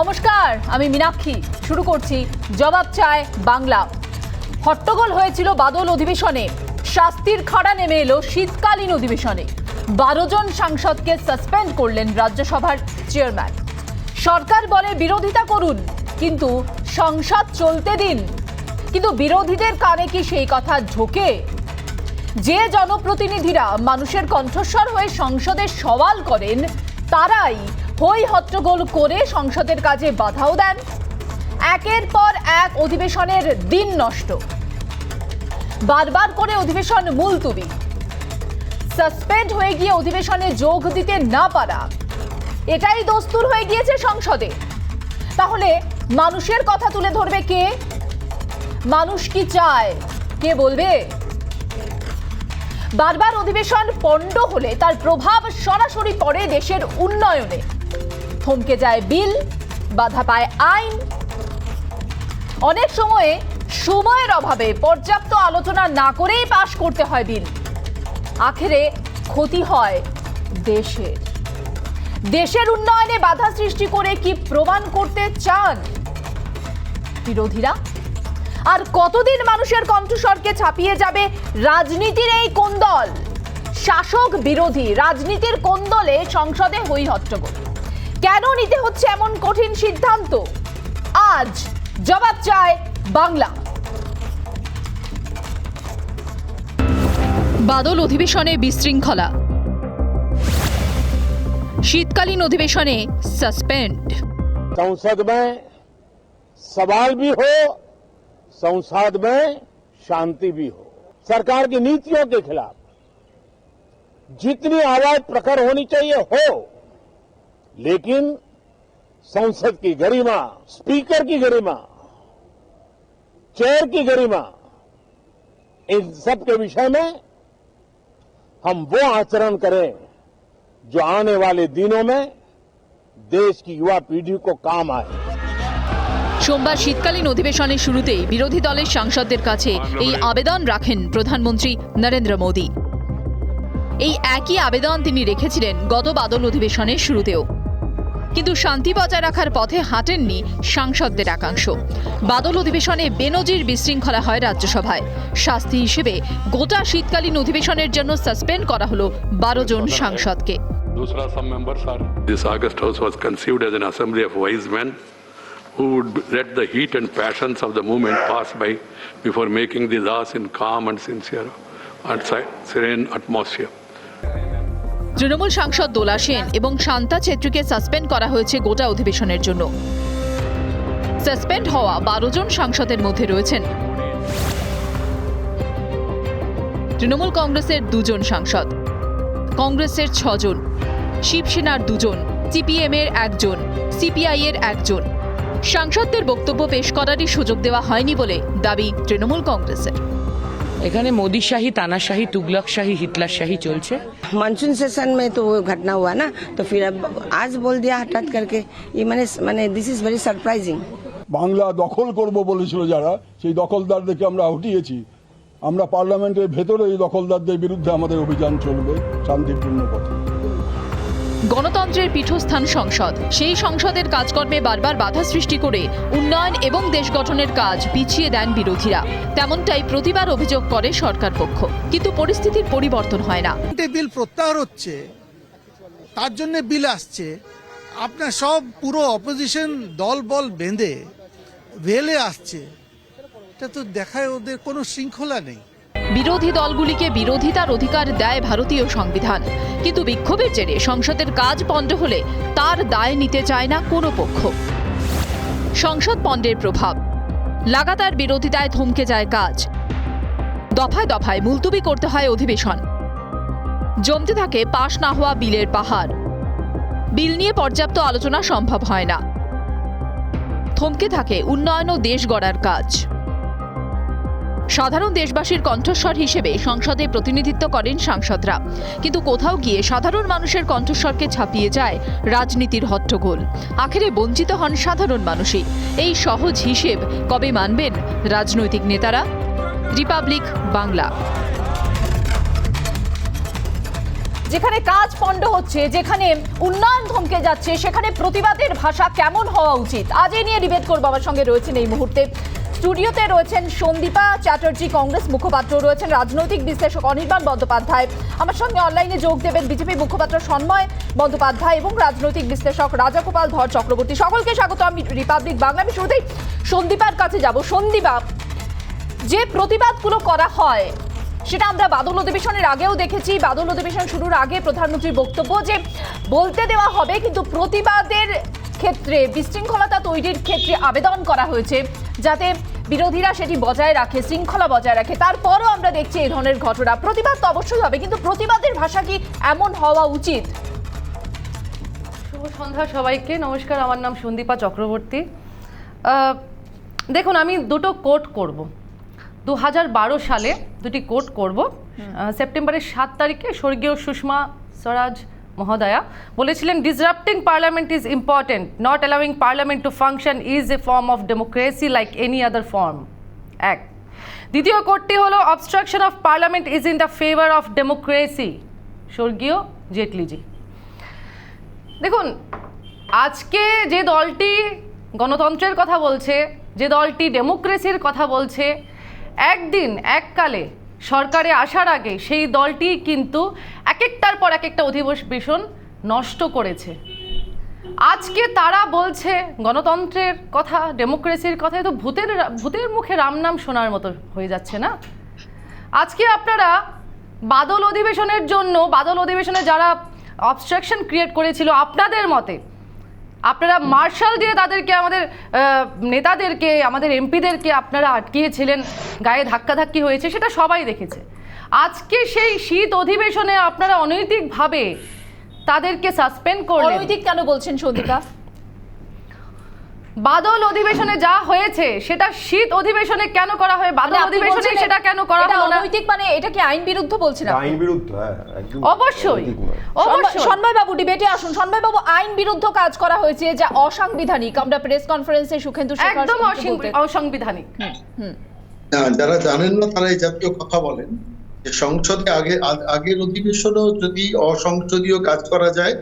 নমস্কার, আমি মীনাক্ষী। শুরু করছি জবাব চায় বাংলা। হট্টগোল হয়েছিল বাদল অধিবেশনে, শাস্তির খাড়া নেমে এলো শীতকালীন অধিবেশনে। 12 জন সাংসদকে সাসপেন্ড করলেন রাজ্যসভার চেয়ারম্যান। সরকার বলে বিরোধিতা করুন, কিন্তু সংসদ চলতে দিন। কিন্তু বিরোধীদের কানে কি সেই কথা ঢোকে? যে জনপ্রতিনিধিরা মানুষের কণ্ঠস্বর হয়ে সংসদে সওয়াল করেন, তারাই হই হট্টগোল করে সংসদের কাজে বাধাও দেন। একের পর এক অধিবেশনের দিন নষ্ট, বারবার করে অধিবেশন মুলতুবি, সাসপেন্ড হয়ে গিয়ে অধিবেশনে যোগ দিতে না পারা, এটাই দস্তুর হয়ে গিয়েছে সংসদে। তাহলে মানুষের কথা তুলে ধরবে কে? মানুষ কি চায় কে বলবে? বারবার অধিবেশন পণ্ড হলে তার প্রভাব সরাসরি পড়ে দেশের উন্নয়নে। থমকে যায় বিল, বাধা পায় আইন। অনেক সময়ের অভাবে পর্যাপ্ত আলোচনা না করেই পাশ করতে হয় বিল। আখেরে ক্ষতি হয় দেশের উন্নয়নে বাধা সৃষ্টি করে কি প্রমাণ করতে চান বিরোধীরা? আর কতদিন মানুষের কণ্ঠস্বরকে ছাপিয়ে যাবে রাজনীতির এই কোন্দল? শাসক বিরোধী রাজনীতির কোন্দলে সংসদে হই হট্টগোল। কেন নিতে হচ্ছে এমন কঠিন সিদ্ধান্ত? আজ জবাব চায় বাংলা। বাদল অধিবেশনে বিশৃঙ্খলা, শীতকালীন অধিবেশনে সাসপেন্ড। संसद में सवाल भी हो, संसद में शांति भी हो। सरकार की नीतियों के खिलाफ जितनी आवाज प्रखर होनी चाहिए हो, लेकिन संसद की गरिमा, स्पीकर की गरिमा, चेयर की गरिमा, इन सब के विषय में हम वो आचरण करें जो आने वाले दिनों में देश की युवा पीढ़ी को काम आए। সোমবার শীতকালীন অধিবেশনের শুরুতেই বিরোধী দলের সাংসদদের কাছে এই আবেদন রাখেন প্রধানমন্ত্রী নরেন্দ্র মোদী। এই একই আবেদন তিনি রেখেছিলেন গত বাদল অধিবেশনের শুরুতেও। কিন্তু শান্তি বজায় রাখার পথে হাঁটেননি সাংসদদের একাংশ। বাদল অধিবেশনে বেনজির বিশৃঙ্খলা হয় রাজ্যসভায়। শাস্তি হিসেবে গোটা শীতকালীন অধিবেশনের জন্য সাসপেন্ড করা হলো 12 জন সাংসদকে। Some members are. This August House was conceived as an assembly of wise men who would let the heat and passions of the movement pass by before making the laws in calm and sincere and serene atmosphere. Trinamool সাংসদ দোলা সেন এবং Shanta ছেত্রীকে suspend করা হয়েছে গোটা অধিবেশনের জন্য। Suspend হওয়া 12 জন সাংসদের মধ্যে রয়েছেন তৃণমূল কংগ্রেসের 2 জন সাংসদ, কংগ্রেসের 6 জন, শিবসেনার 2 জন, সিপিএম এর 1 জন, সিপিআই এর 1 জন। সাংসদদের বক্তব্য পেশ করারই সুযোগ দেওয়া হয়নি বলে দাবি তৃণমূল কংগ্রেসের। এখানে মোদিশাহী, तानाशाही, तुगलकशाही, हिटलरशाही चलছে। मानसून सेशन में तो वो घटना हुआ ना, तो फिर अब आज बोल दिया हठात करके। ये मैंने this is very surprising. Bangla দখল করব বলেছিল যারা, সেই দখলদারদেরকে আমরা হটিয়েছি। আমরা পার্লামেন্টের ভেতরে এই দখলদারদের বিরুদ্ধে আমাদের অভিযান চলবে শান্তিপূর্ণ পথে। গণতন্ত্রের পীঠস্থান সংসদ, সেই সংসদের কাজকর্মে বারবার বাধা সৃষ্টি করে উন্নয়ন এবং দেশ গঠনের কাজ পিছিয়ে দেন বিরোধীরা। তেমনটাই প্রতিবার অভিযোগ করে সরকার পক্ষ। কিন্তু পরিস্থিতির পরিবর্তন হয় না। বিল প্রত্যাহার হচ্ছে, তার জন্য বিল আসছে। আপনার সব পুরো অপোজিশন দল বল বেঁধে ভেলে আসছে। এটা তো দেখায় ওদের কোনো শৃঙ্খলা নেই। বিরোধী দলগুলিকে বিরোধিতার অধিকার দেয় ভারতীয় সংবিধান। কিন্তু বিক্ষোভের জেরে সংসদের কাজ পণ্ড হলে তার দায় নিতে চায় না কোনো পক্ষ। সংসদ পণ্ডের প্রভাব, লাগাতার বিরোধিতায় থমকে যায় কাজ। দফায় দফায় মুলতুবি করতে হয় অধিবেশন। জমতে থাকে পাশ না হওয়া বিলের পাহাড়। বিল নিয়ে পর্যাপ্ত আলোচনা সম্ভব হয় না। থমকে থাকে উন্নয়ন ও দেশ গড়ার কাজ। সাধারণ দেশবাসীর কণ্ঠস্বর হিসেবে সংসদে প্রতিনিধিত্ব করেন সাংসদরা। কিন্তু কোথাও গিয়ে সাধারণ মানুষের কণ্ঠস্বরকে ছাপিয়ে যায় রাজনীতির হট্টগোল। আখেরে বঞ্চিত হন সাধারণ মানুষই। এই সহজ হিসেব কবে মানবেন রাজনৈতিক নেতারা? রিপাবলিক বাংলা। যেখানে কাজ পণ্ড হচ্ছে, যেখানে উন্নয়ন থমকে যাচ্ছে, সেখানে প্রতিবাদের ভাষা কেমন হওয়া উচিত? আজ এই নিয়ে ডিবেট করবো। আমার সঙ্গে রয়েছেন এই মুহূর্তে স্টুডিওতে রয়েছেন সন্দীপা চ্যাটার্জি, কংগ্রেস মুখপাত্র, রয়েছেন রাজনৈতিক বিশ্লেষক অনির্বাণ বন্দ্যোপাধ্যায়, আমার সঙ্গে অনলাইনে যোগ দেবেন বিজেপি মুখপাত্র সন্ময় বন্দ্যোপাধ্যায় এবং রাজনৈতিক বিশ্লেষক রাজাগোপাল ধর চক্রবর্তী। সকলকে স্বাগত। আমি রিপাবলিক বাংলা। আমি শুরুতেই সন্দীপার কাছে যাব। সন্দীপা, যে প্রতিবাদগুলো করা হয় সেটা আমরা বাদল অধিবেশনের আগেও দেখেছি। বাদল অধিবেশন শুরুর আগে প্রধানমন্ত্রীর বক্তব্য যে বলতে দেওয়া হবে, কিন্তু প্রতিবাদের ক্ষেত্রে বিশৃঙ্খলতা তৈরির ক্ষেত্রে আবেদন করা হয়েছে যাতে বিরোধীরা সেটি বজায় রাখে, শৃঙ্খলা বজায় রাখে। তারপরও আমরা দেখছি এই ধরনের ঘটনা। প্রতিবাদ তো অবশ্যই হবে, কিন্তু প্রতিবাদের ভাষা কি এমন হওয়া উচিত? শুভ সন্ধ্যা সবাইকে। নমস্কার, আমার নাম সন্দীপা চক্রবর্তী। দেখুন, আমি দুটো কোট করব। 2012 সালে দুটি কোট করব। সেপ্টেম্বরের 7 তারিখে স্বর্গীয় সুষমা স্বরাজ মহোদয়া বলেছিলেন, disrupting parliament is important, not allowing parliament to function is a form of democracy like any other form. এক। দ্বিতীয় কোটটি হলো, obstruction of parliament is in the favour of democracy, স্বর্গীয় জেটলিজি। দেখুন, আজকে যে দলটি গণতন্ত্রের কথা বলছে, যে দলটি ডেমোক্রেসির কথা বলছে, একদিন এককালে সরকারে আসার আগে সেই দলটি কিন্তু এক একটার পর এক একটা অধিবেশন নষ্ট করেছে। আজকে তারা বলছে গণতন্ত্রের কথা, ডেমোক্রেসির কথা, তো ভূতের মুখে রাম নাম শোনার মতো হয়ে যাচ্ছে না? আজকে আপনারা বাদল অধিবেশনের জন্য, বাদল অধিবেশনে যারা অবস্ট্রাকশন ক্রিয়েট করেছিল আপনাদের মতে, আপনারা মার্শাল দিয়ে তাদেরকে, আমাদের নেতাদেরকে, আমাদের এমপিদেরকে আপনারা আটকিয়েছিলেন, গায়ে ধাক্কাধাক্কি হয়েছে, সেটা সবাই দেখেছে। আজকে সেই শীত অধিবেশনে আপনারা অনৈতিকভাবে তাদেরকে সাসপেন্ড করলেন। অনৈতিক কেন বলছেন সন্দীপা? বাদল অধিবেশনে যা হয়েছে সেটা শীত অধিবেশনে কেন করা হয়, বাদল অধিবেশনে সেটা কেন করা হলো না? অনৈতিক মানে এটা কি আইন বিরুদ্ধ বলছেন আপনি? আইন বিরুদ্ধ, হ্যাঁ, একদম অবশ্যই। সন্ময় বাবু ডিবেটে আসুন। সন্ময় বাবু, আইন বিরুদ্ধ কাজ করা হয়েছে, যা অসাংবিধানিক। আমরা প্রেস কনফারেন্সে সুখেন্দু একদম অসাংবিধানিক। যারা জানেন না তারা এই জাতীয় কথা বলেন যে সংসদে আগের অধিবেশনেও যদি অসংসদীয় কাজ করা যায়,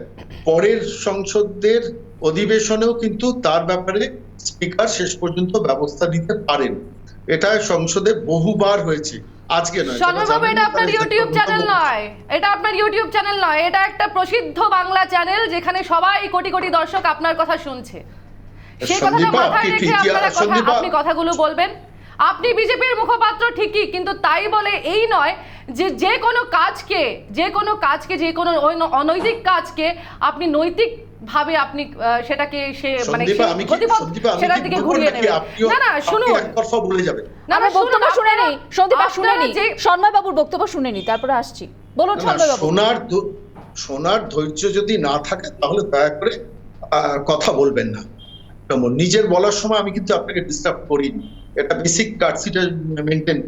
পরের সংসদের অধিবেশনেও কিন্তু তার ব্যাপারে স্পিকার শেষ পর্যন্ত ব্যবস্থা নিতে পারেন। এটা সংসদে বহুবার হয়েছে, আজকে নয়। সন্ময়বাবু, এটা আপনার ইউটিউব চ্যানেল নয়, এটা আপনার ইউটিউব চ্যানেল নয়, এটা একটা প্রসিদ্ধ বাংলা চ্যানেল যেখানে সবাই কোটি কোটি দর্শক আপনার কথা শুনছে। সেই কথাটা মাথায় রেখে আপনি কথাগুলো বলবেন। আপনি বিজেপির মুখপাত্র ঠিকই, কিন্তু তাই বলে এই নয় যে যে কোনো কাজকে, যে কোনো অনৈতিক কাজকে আপনি নৈতিক ভাবে আপনি সেটাকে মানে সেটার দিকে ঘুরিয়ে নেবেন। না না, শুনুন, একতরফা বলে যাবে না, আমরা বক্তব্য শুনে নেই। সন্দীপা, শুনে নেই, সন্ময় বাবুর বক্তব্য শুনে নেই, তারপরে আসছি। বলুন সন্ময় বাবু। শোনার ধৈর্য যদি না থাকে তাহলে দয়া করে কথা বলবেন না। নিজের বলার সময় আমি কিন্তু আপনাকে ডিস্টার্ব করিনি, এটা বেসিক কার্টসিটা মেনটেন।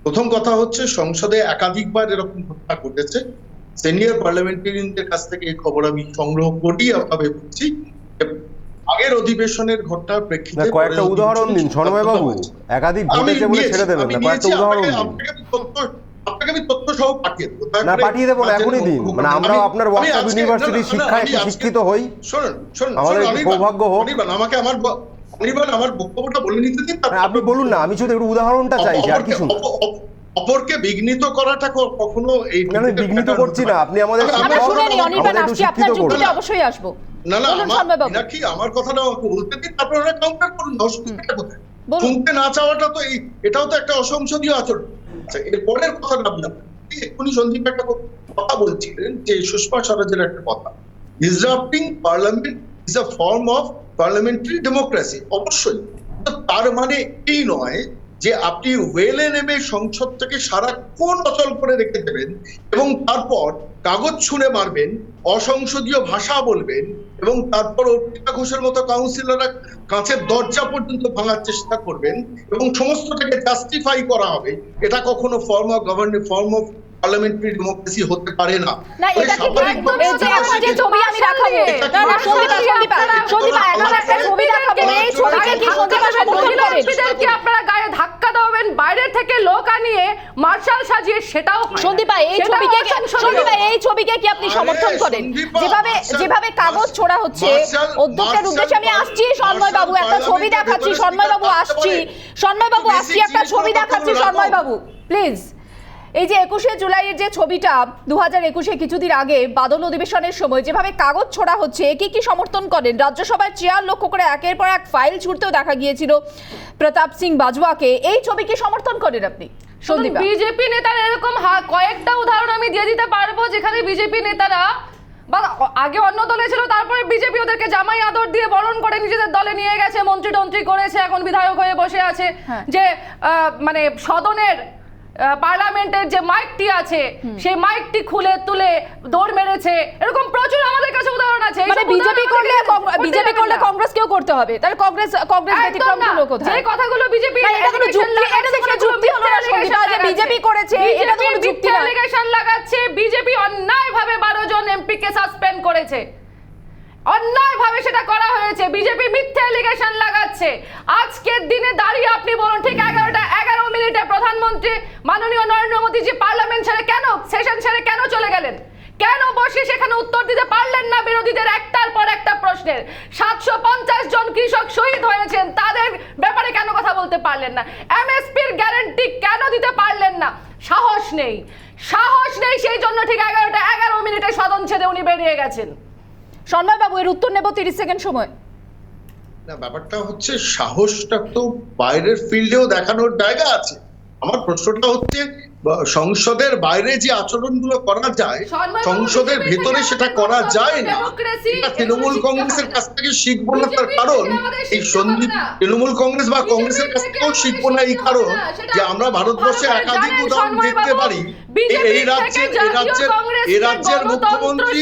প্রথম কথা হচ্ছে, সংসদে একাধিকবার এরকম ঘটনা ঘটেছে। সিনিয়র পার্লামেন্টারিয়ানদের কাছ থেকে এই খবর আমি সংগ্রহ করি, আপনাকে বলছি। আগের অধিবেশনের ঘটনার প্রেক্ষিতে কয়েকটা উদাহরণ দিন সন্ময় বাবু। একাধিক ঘটেছে বলে ছেড়ে দেবেন না, কয়েকটা উদাহরণ দিন। আপনাকে আমি তথ্য সহ পাঠিয়ে দেবো। না, পাঠিয়ে দেবো না, এখনই দিন। মানে আমরাও আপনার ওয়াকআপ ইউনিভার্সিটির শিক্ষায় একটু শিক্ষিত হই, আমাদের সৌভাগ্য হোক। আমাকে আমার বক্তব্যটা বলে নিতে দিন। আপনি বলুন না, আমি শুধু একটু উদাহরণটা চাইছি, আর কি শুনুন। অপরকে বিঘ্নিত করাটা কখনো এই বিঘ্নিত করছি না, আপনি আমাদের আপনার যুক্তিতে অবশ্যই আসবো। না না, নাকি আমার কথাটা বলতে দিন, তারপর ওরা কাউন্টার করুন। অসুবিধাটা কোথায়? শুনতে না চাওয়াটা তো এটাও তো একটা অসংসদীয় আচরণ। আচ্ছা, এরপরের কথাটা আপনি এক্ষুনি সন্দীপ একটা কথা বলছিলেন যে সুষমা স্বরাজের একটা কথা, ডিসরাপ্টিং parliament is a form of parliamentary democracy. অবশ্যই, তার মানে এই নয় যে আপনি ওয়েলে নেমে সংসদ থেকে সারাক্ষণ অচল করে রেখে দেবেন এবং তারপর কাগজ ছুঁড়ে মারবেন, অসংসদীয় ভাষা বলবেন এবং তারপর অর্পিতা ঘোষের মতো কাউন্সিলররা কাঁচের দরজা পর্যন্ত ভাঙার চেষ্টা করবেন এবং সমস্তটাকে জাস্টিফাই করা হবে। এটা কখনো form of governing, form of parliamentary democracy হতে পারে না। না, এটা কি একদম এই যে এখন যে ছবি আমি দেখাবো, না না সন্দীপা এখন একটা ছবি দেখাবো, এই ছবিকে কি সন্দীপা সমর্থন করেন? আপনারা গায়ে ধাক্কা দেবেন, বাইরে থেকে লোক আনিয়ে মার্শাল সাজিয়ে সেটাও হয় না। সন্দীপা এই সেটা ছবিকে অসংসদীয়। সন্দীপা এই ছবিকে কি আপনি আরে, সমর্থন করেন? সন্দীপা, যেভাবে কাগজ ছোড়া হচ্ছে অধ্যক্ষের উদ্দেশ্যে, আমি আসছি সন্ময় বাবু, একটা ছবি দেখাচ্ছি সন্ময় বাবু, আসছি একটা ছবি দেখাচ্ছি সন্ময় বাবু প্লিজ। এই যে 21শে জুলাইয়ের যে ছবিটা 2021-এ কিছুদিন আগে বাদল অধিবেশনের সময় যেভাবে কাগজ ছোড়া হচ্ছে, একে কি সমর্থন করেন? রাজ্যসভায় চেয়ার লক্ষ্য করে একের পর এক ফাইল ছুড়তেও দেখা গিয়েছিল প্রতাপ সিং বাজওয়াকে, এই ছবি কি সমর্থন করেন আপনি? সন্দীপা, বিজেপি নেতারা এরকম কয়েকটা উদাহরণ আমি দিয়ে দিতে পারবো যেখানে বিজেপি নেতারা বা আগে অন্য দলে ছিল, তারপরে বিজেপি ওদেরকে জামাই আদর দিয়ে বরণ করে নিজেদের দলে নিয়ে গেছে, মন্ত্রী টন্ত্রী করেছে, এখন বিধায়ক হয়ে বসে আছে, যে মানে সদনের পার্লামেন্টের যে মাইকটি আছে সেই মাইকটি খুলে তুলে দৌড় মেরেছে, এরকম প্রচুর আমাদের কাছে উদাহরণ আছে। মানে বিজেপি করলে কংগ্রেস কেউ করতে হবে, তাহলে কংগ্রেস ব্যতিক্রম হলো কোথায়? যে কথাগুলো বিজেপি এটা কোনো যুক্তি, এটা তো কোনো যুক্তি হলো না সন্দীপা, যে বিজেপি করেছে, এটা তো কোনো যুক্তি না। অ্যালিগেশন লাগাচ্ছে, বিজেপি অন্যায়ভাবে 12 জন এমপি কে সাসপেন্ড করেছে, অন্যায়ভাবে সেটা করা হয়েছে, বিজেপি মিথ্যা অ্যালিগেশন লাগাচ্ছে। আজকের দিনে দাঁড়িয়ে আপনি বলুন, ঠিক 11:11 প্রধানমন্ত্রী মাননীয় নরেন্দ্র মোদীজি পার্লামেন্ট ছেড়ে কেন, সেশন ছেড়ে কেন চলে গেলেন? কেন বসে সেখানে উত্তর দিতে পারলেন না বিরোধীদের একটার পর একটা প্রশ্নের? 750 জন কৃষক শহীদ হয়েছেন, তাদের ব্যাপারে কেন কথা বলতে পারলেন না? এমএসপির গ্যারান্টি কেন দিতে পারলেন না? সাহস নেই, সাহস নেই, সেই জন্য ঠিক 11:11 সদন ছেড়ে উনি বেরিয়ে গেছেন। সন্ময় বাবু, এর উত্তর নেব 30 সেকেন্ড সময়। না, ব্যাপারটা হচ্ছে সাহসটা তো বাইরের ফিল্ডেও দেখানোর জায়গা আছে। আমার প্রশ্নটা হচ্ছে সংসদের বাইরে যে আচরণগুলো করা যায় সংসদের ভেতরে সেটা করা যায় না। তৃণমূল কংগ্রেসের কাছ থেকে শিখবো না, তার কারণ এই সন্দীপ তৃণমূল কংগ্রেস বা কংগ্রেসের কাছ থেকেও শিখবো না এই কারণ যে আমরা ভারতবর্ষে একাধিক উদাহরণ দেখতে পারি। এই রাজ্যের মুখ্যমন্ত্রী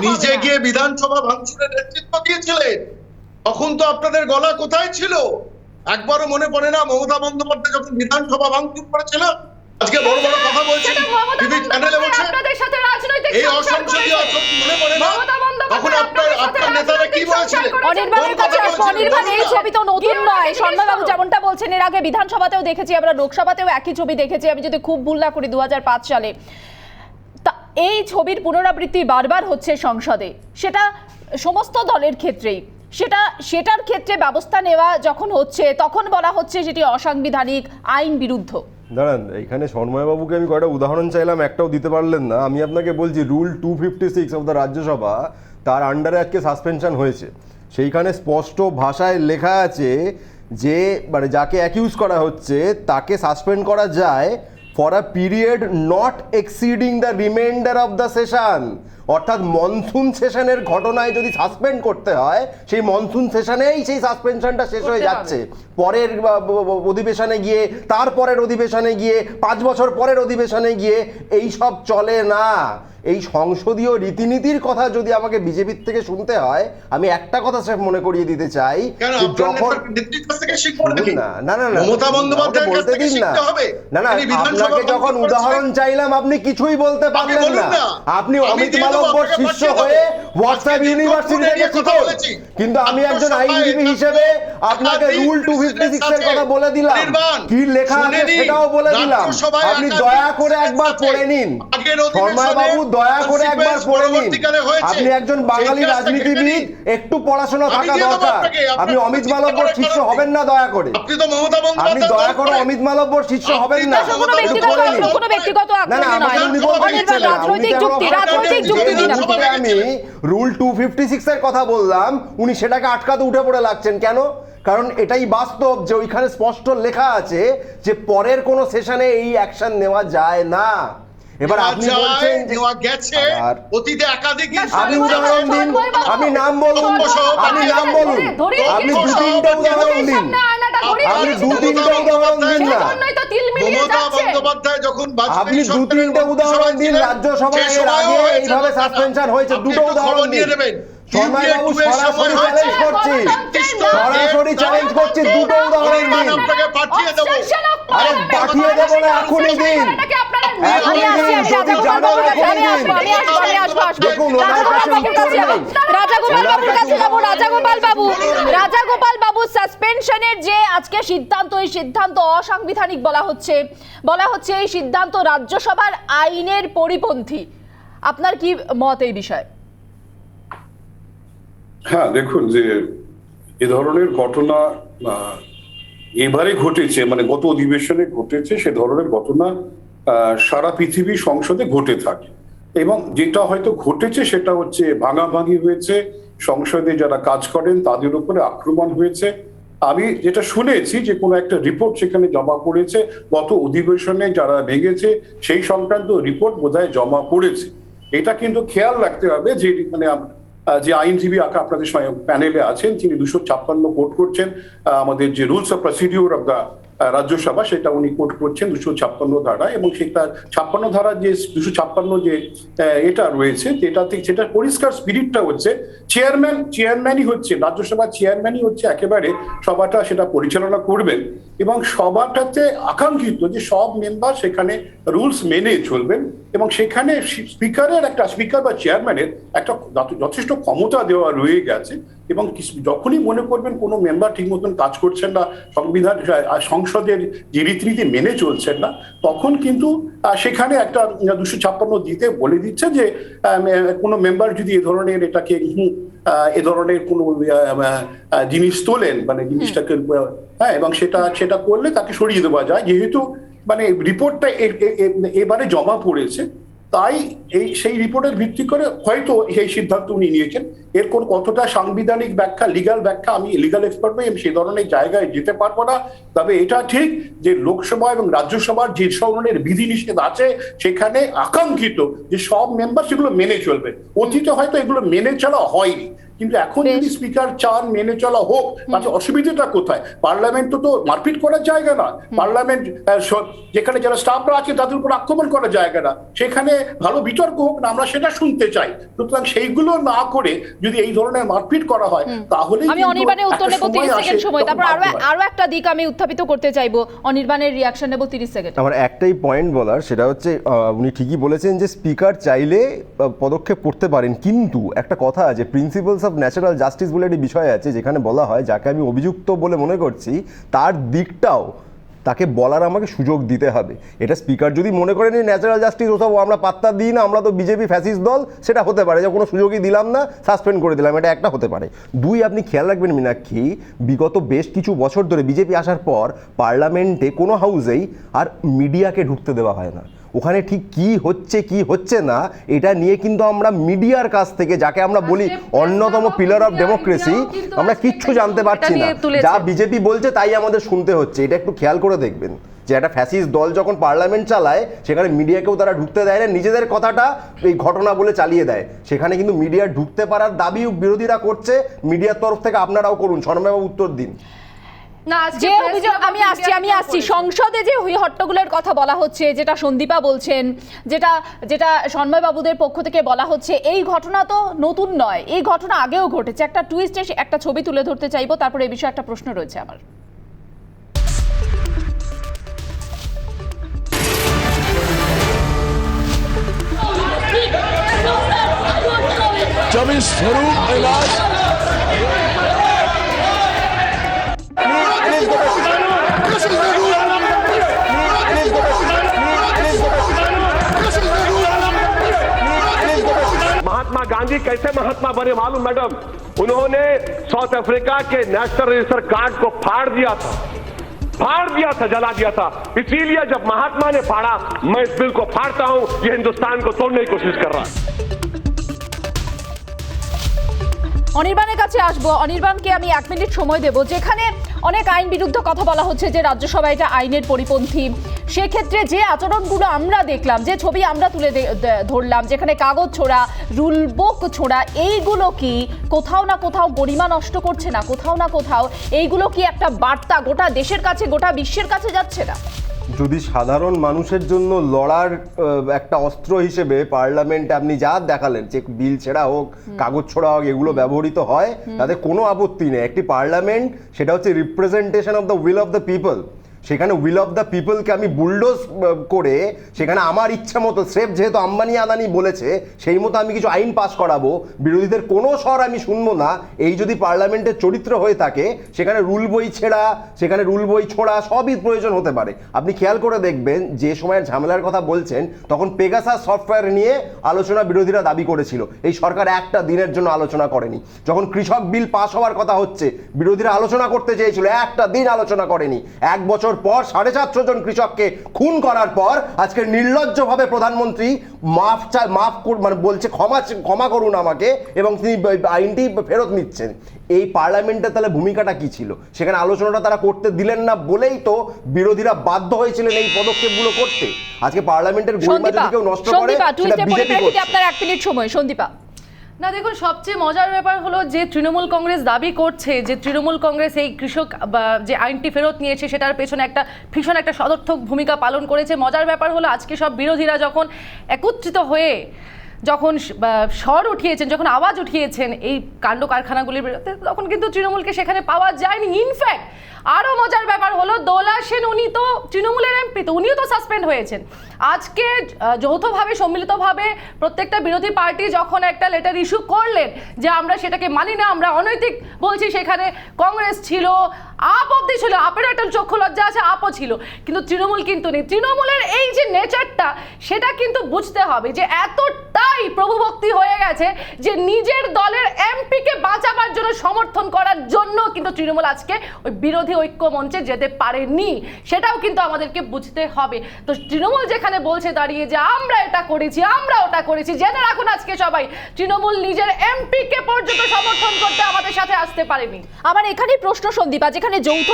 নিজে গিয়ে বিধানসভা ভাঙচুরের নেতৃত্ব দিয়েছিলেন, তখন তো আপনাদের গলা কোথায় ছিল? একবারও মনে পড়ে না মমতা বন্দ্যোপাধ্যায় যখন বিধানসভা ভাঙচুর করেছিল? আজকে বড় বড় কথা বলছেন, টিভি চ্যানেলে বলছেন, এই অসংসদীয় আচরণ মনে পড়ে না? তখন আপনার নেতারা কি বলেছিলেন? অনির্বাণের কাছে আসবো। অনির্বাণ, এই ছবি তো নতুন নয়, সন্ময় বাবু যেমনটা বলছেন, এর আগে বিধানসভাতেও দেখেছি আমরা, লোকসভাতেও একই ছবি দেখেছি, আমি যদি খুব ভুল না করি 2005 সালে। তা এই ছবির পুনরাবৃত্তি বারবার হচ্ছে সংসদে, সেটা সমস্ত দলের ক্ষেত্রেই, সেটার ক্ষেত্রে ব্যবস্থা নেওয়া যখন হচ্ছে তখন বলা হচ্ছে সেটি অসাংবিধানিক, আইন বিরুদ্ধ। দাঁড়ান, এখানে সন্ময়বাবুকে আমি কয়টা উদাহরণ চাইলাম, একটাও দিতে পারলেন না। আমি আপনাকে বলছি রুল 256 অফ দ্য রাজ্যসভা, তার আন্ডারে আজকে সাসপেনশন হয়েছে। সেইখানে স্পষ্ট ভাষায় লেখা আছে যে মানে যাকে অ্যাকিউজ করা হচ্ছে তাকে সাসপেন্ড করা যায় for a period not exceeding the reminder of the session. অর্থাৎ মনসুন সেশনের ঘটনায় যদি সাসপেন্ড করতে হয়, সেই মনসুন সেশনেই সেই সাসপেনশনটা শেষ হয়ে যাচ্ছে। পরের অধিবেশনে গিয়ে, তারপরের অধিবেশনে গিয়ে, 5 বছর পরের অধিবেশনে গিয়ে এই সব চলে না। এই সংসদীয় রীতিনীতির কথা যদি আমাকে বিজেপির থেকে শুনতে হয়, আমি একটা কথা স্যার মনে করিয়ে দিতে চাই, যখন আপনাকে যখন উদাহরণ চাইলাম আপনি কিছুই বলতে পারলেন না। আপনি অমিত মালব্যর শিষ্য হয়ে হোয়াটসঅ্যাপ ইউনিভার্সিটি থেকে শিখুন, কিন্তু আমি একজন আইনজীবী হিসেবে আপনাকে রুল 256 এর কথা বলে দিলাম, কি লেখা আছে সেটাও বলে দিলাম। আপনি দয়া করে একবার পড়ে নিন, শর্মা বাবু, দয়া করে একবার পড়ে নিন। আপনি একজন বাঙালি রাজনীতিবিদ, একটু পড়াশোনা থাকা দরকার। আপনি অমিত মালব্যর শিষ্য হবেন না, দয়া করে। আপনি দয়া করে অমিত মালব্যর শিষ্য হবেন না। আমি রুল 256 এর কথা বললাম, উনি সেটাকে আটকাতে উঠে পড়ে লাগছেন কেন? কারণ এটাই বাস্তব যে ওইখানে স্পষ্ট লেখা আছে যে পরের কোনো সেশনে এই অ্যাকশন নেওয়া যায় না। এবার আপনি বলছেন যে অতীতে একাধিক, আপনি উদাহরণ দিন, আমি নাম বলুন, আপনি নাম বলুন, আপনি 2-3টা উদাহরণ দিন, আপনি 2-3টা উদাহরণ দিন না। মমতা বন্দ্যোপাধ্যায় যখন আপনি 2-3টা উদাহরণ দিন রাজ্যসভায় এর আগে এইভাবে সাসপেনশন হয়েছে, দুটো উদাহরণ দিন। শর্মা বাবু, সরাসরি চ্যালেঞ্জ করছি, সরাসরি চ্যালেঞ্জ করছি, দুটো উদাহরণ দিন। আরে পাঠিয়ে দেবো না, এখনই দিন, রাজাগোপাল বাবু সাসপেনশনের যে আজকে সিদ্ধান্ত, এই সিদ্ধান্ত অসাংবিধানিক বলা হচ্ছে এই সিদ্ধান্ত রাজ্যসভার আইনের পরিপন্থী। আপনার কি মত এই বিষয়ে? হ্যাঁ, দেখুন যে এ ধরনের ঘটনা এবারে ঘটেছে, মানে গত অধিবেশনে ঘটেছে, সে ধরনের ঘটনা সারা পৃথিবী সংসদে ঘটে থাকে, এবং যেটা হয়তো ঘটেছে সেটা হচ্ছে ভাঙাভাঙি হয়েছে, সংসদে যারা কাজ করেন তাদের উপরে আক্রমণ হয়েছে। আমি যেটা শুনেছি যে কোনো একটা রিপোর্ট সেখানে জমা পড়েছে, গত অধিবেশনে যারা ভেঙেছে সেই সংক্রান্ত রিপোর্ট বোধহয় জমা পড়েছে। এটা কিন্তু খেয়াল রাখতে হবে যে মানে যে আইনজীবী আপনাদের প্যানেলে আছেন, তিনি 256 কোট করছেন, আমাদের যে rules of procedure of the Rajya Sabha সেটা উনি কোট করছেন 256 ধারা, এবং সেটা 56 ধারা যে 256 যে এটা রয়েছে সেটা পরিষ্কার স্পিরিটটা হচ্ছে চেয়ারম্যানই হচ্ছে, রাজ্যসভার চেয়ারম্যানই হচ্ছে একেবারে সভাটা সেটা পরিচালনা করবেন, এবং সভাটাতে আকাঙ্ক্ষিত যে সব মেম্বার সেখানে রুলস মেনে চলবেন, এবং সেখানে স্পিকার বা চেয়ারম্যানের একটা যথেষ্ট ক্ষমতা দেওয়া রয়ে গেছে, এবং যখনই মনে করবেন কোনো মেম্বার ঠিক মতন কাজ করছেন না, সংসদের যে রীতিনীতি মেনে চলছেন না, তখন কিন্তু সেখানে একটা 256 দিতে বলে দিচ্ছে যে কোনো মেম্বার যদি এ ধরনের কোনো জিনিস তোলেন, মানে জিনিসটাকে হ্যাঁ, এবং সেটা করলে তাকে সরিয়ে দেওয়া যায়। যেহেতু মানে রিপোর্টটা এবারে জমা পড়েছে, তাই সেই রিপোর্টের ভিত্তি করে হয়তো এই সিদ্ধান্ত উনি নিয়েছেন। এর কতটা সাংবিধানিক ব্যাখ্যা, লিগাল ব্যাখ্যা, আমি লিগাল এক্সপার্ট নই, আমি সেই ধরনের জায়গায় যেতে পারবো না। তবে এটা ঠিক যে লোকসভা এবং রাজ্যসভার যে ধরনের বিধিনিষেধ আছে সেখানে আকাঙ্ক্ষিত যে সব মেম্বার সেগুলো মেনে চলবে। অতীতে হয়তো এগুলো মেনে চলা হয়নি, কিন্তু এখন যদি স্পিকার চান মেনে চলা হোক, তাতে অসুবিধাটা কোথায়? পার্লামেন্ট তো মারপিট করার জায়গা না, পার্লামেন্ট যেখানে যারা স্টাফরা আছে তাদের উপর আক্রমণ করার জায়গা না, সেখানে ভালো বিতর্ক হোক না, আমরা সেটা শুনতে চাই। সুতরাং সেইগুলো না করে যদি এই ধরনের মারপিট করা হয়, তাহলে আমি অনির্বাণের উত্তর নেব 30 সেকেন্ড সময়, তারপর আরো একটা দিক আমি উত্থাপিত করতে চাইবো, অনির্বাণের রিঅ্যাকশন নেব 30 সেকেন্ড। আমার একটাই পয়েন্ট বলার, সেটা হচ্ছে উনি ঠিকই বলেছেন যে স্পিকার চাইলে পদক্ষেপ করতে পারেন, কিন্তু একটা কথা আছে, প্রিন্সিপালস অফ ন্যাচারাল জাস্টিস বলে একটি বিষয় আছে, যেখানে বলা হয় যাকে আমি অভিযুক্ত বলে মনে করছি তার দিকটাও তাকে বলার আমাকে সুযোগ দিতে হবে। এটা স্পিকার যদি মনে করেন ন্যাচারাল জাস্টিস ওসব আমরা পাত্তা দিই না, আমরা তো বিজেপি ফ্যাসিস্ট দল, সেটা হতে পারে যে কোনো সুযোগই দিলাম না, সাসপেন্ড করে দিলাম, এটা একটা হতে পারে। দুই, আপনি খেয়াল রাখবেন মীনাক্ষী, বিগত বেশ কিছু বছর ধরে বিজেপি আসার পর পার্লামেন্টে কোনো হাউসেই আর মিডিয়াকে ঢুকতে দেওয়া হয় না। ওখানে ঠিক কি হচ্ছে না এটা নিয়ে কিন্তু আমরা মিডিয়ার কাছ থেকে, যাকে আমরা বলি অন্যতম পিলার অফ ডেমোক্রেসি, আমরা কিচ্ছু জানতে পারছি না। যা বিজেপি বলছে তাই আমাদের শুনতে হচ্ছে। এটা একটু খেয়াল করে দেখবেন যে একটা ফ্যাসিস্ট দল যখন পার্লামেন্ট চালায় সেখানে মিডিয়াকেও তারা ঢুকতে দেয় না, নিজেদের কথাটা এই ঘটনা বলে চালিয়ে দেয়। সেখানে কিন্তু মিডিয়া ঢুকতে পারার দাবি বিরোধীরা করছে, মিডিয়ার তরফ থেকে আপনারাও করুন। শর্মাবাবু উত্তর দিন। যে অভিযোগ আমি আসছি সংসদে যে হট্টগোলের কথা বলা হচ্ছে, যেটা সন্দীপা বলছেন, যেটা সন্ময় বাবুদের পক্ষ থেকে বলা হচ্ছে, এই ঘটনা তো নতুন নয়, এই ঘটনা আগেও ঘটেছে। একটা টুইস্টে একটা ছবি তুলে ধরতে চাইবো, তারপর এই বিষয়ে একটা প্রশ্ন রয়েছে আমার। महात्मा गांधी कैसे महात्मा बने मालूम मैडम? उन्होंने साउथ अफ्रीका के नेशनल रजिस्टर कार्ड को फाड़ दिया था, जला दिया था। इसीलिए जब महात्मा ने फाड़ा, मैं इस बिल को फाड़ता हूं। ये हिंदुस्तान को तोड़ने की कोशिश कर रहा है। অনির্বাণের কাছে আসবো। অনির্বাণকে আমি 1 মিনিট সময় দেব। যেখানে অনেক আইন বিরুদ্ধ কথা বলা হচ্ছে যে রাজ্যসভা এটা আইনের পরিপন্থী, সেক্ষেত্রে যে আচরণগুলো আমরা দেখলাম, যে ছবি আমরা তুলে ধরলাম, যেখানে কাগজ ছোড়া, রুল বুক ছোড়া, এইগুলো কি কোথাও না কোথাও গরিমা নষ্ট করছে না? কোথাও না কোথাও এইগুলো কি একটা বার্তা গোটা দেশের কাছে, গোটা বিশ্বের কাছে যাচ্ছে না? যদি সাধারণ মানুষের জন্য লড়ার একটা অস্ত্র হিসেবে পার্লামেন্টে আপনি যা দেখালেন, যে বিল ছেঁড়া হোক, কাগজ ছোড়া হোক, এগুলো ব্যবহৃত হয়, তাতে কোনো আপত্তি নেই। একটি পার্লামেন্ট সেটা হচ্ছে representation of the will of the people. সেখানে উইল অফ দ্য পিপলকে আমি বুলডোজ করে সেখানে আমার ইচ্ছা মতো স্রেফ যেহেতু আম্বানি আদানি বলেছে সেই মতো আমি কিছু আইন পাস করাবো, বিরোধীদের কোনো স্বর আমি শুনবো না, এই যদি পার্লামেন্টের চরিত্র হয়ে থাকে সেখানে রুল বই ছেঁড়া, সেখানে রুল বই ছোড়া সবই প্রয়োজন হতে পারে। আপনি খেয়াল করে দেখবেন যে সময়ের ঝামেলার কথা বলছেন তখন পেগাসাস সফটওয়্যার নিয়ে আলোচনা বিরোধীরা দাবি করেছিল, এই সরকার একটা দিনের জন্য আলোচনা করেনি। যখন কৃষক বিল পাস হওয়ার কথা হচ্ছে বিরোধীরা আলোচনা করতে চেয়েছিল, একটা দিন আলোচনা করেনি। 1 বছর পর 450 জন কৃষককে খুন করার পর আজকে নির্লজ্জভাবে প্রধানমন্ত্রী মানে বলছে ক্ষমা করুন আমাকে, এবং তিনি আইনটি ফেরত নিচ্ছেন। এই পার্লামেন্টে তাহলে ভূমিকাটা কি ছিল? সেখানে আলোচনাটা তারা করতে দিলেন না বলেই তো বিরোধীরা বাধ্য হয়েছিলেন এই পদক্ষেপগুলো করতে। আজকে পার্লামেন্টের গরিমা যদি কেউ নষ্ট করে সেটা বিজেপি করছে। আপনার 1 মিনিট সময় সন্দীপা। না দেখুন, সবচেয়ে মজার ব্যাপার হলো যে তৃণমূল কংগ্রেস দাবি করছে যে তৃণমূল কংগ্রেস এই কৃষক যে আইনটি ফেরত নিয়েছে সেটার পেছনে একটা ভীষণ একটা সদর্থক ভূমিকা পালন করেছে। মজার ব্যাপার হলো আজকে সব বিরোধীরা যখন একত্রিত হয়ে যখন স্বর উঠিয়েছেন, যখন আওয়াজ উঠিয়েছেন এই কাণ্ড কারখানাগুলির বিরুদ্ধে, তখন কিন্তু তৃণমূলকে সেখানে পাওয়া যায়নি। ইনফ্যাক্ট আরও মজার ব্যাপার হলো দোলা সেন, উনি তো তৃণমূলের এমপি, তো উনিও তো সাসপেন্ড হয়েছেন। আজকে যৌথভাবে সম্মিলিতভাবে প্রত্যেকটা বিরোধী পার্টি যখন একটা লেটার ইস্যু করলেন যে আমরা সেটাকে মানি না, আমরা অনৈতিক বলছি, সেখানে কংগ্রেস ছিল, আপ অব্দি ছিল, আপের একটা চক্ষু লজ্জা আছে, আপও ছিল, কিন্তু তৃণমূল কিন্তু নেই। তৃণমূলের এই যে নেচারটা সেটা কিন্তু বুঝতে হবে যে এতটাই প্রভুভক্তি হয়ে গেছে যে নিজের দলের এমপিকে বাঁচাবার জন্য সমর্থন করার জন্য কিন্তু তৃণমূল আজকে ওই বিরোধী ঐক্য মঞ্চে যেতে পারেনি, সেটাও কিন্তু আমাদেরকে বুঝতে হবে। তো তৃণমূল যেখানে বলছে দাঁড়িয়ে যে আমরা এটা করেছি, আমরা ওটা করেছি, জেনে রাখুন আজকে সবাই তৃণমূল নিজের এমপিকে পর্যন্ত সমর্থন করতে আমাদের সাথে আসতে পারেনি। আমার এখানেই প্রশ্ন সন্দীপা, যেখানে যৌথ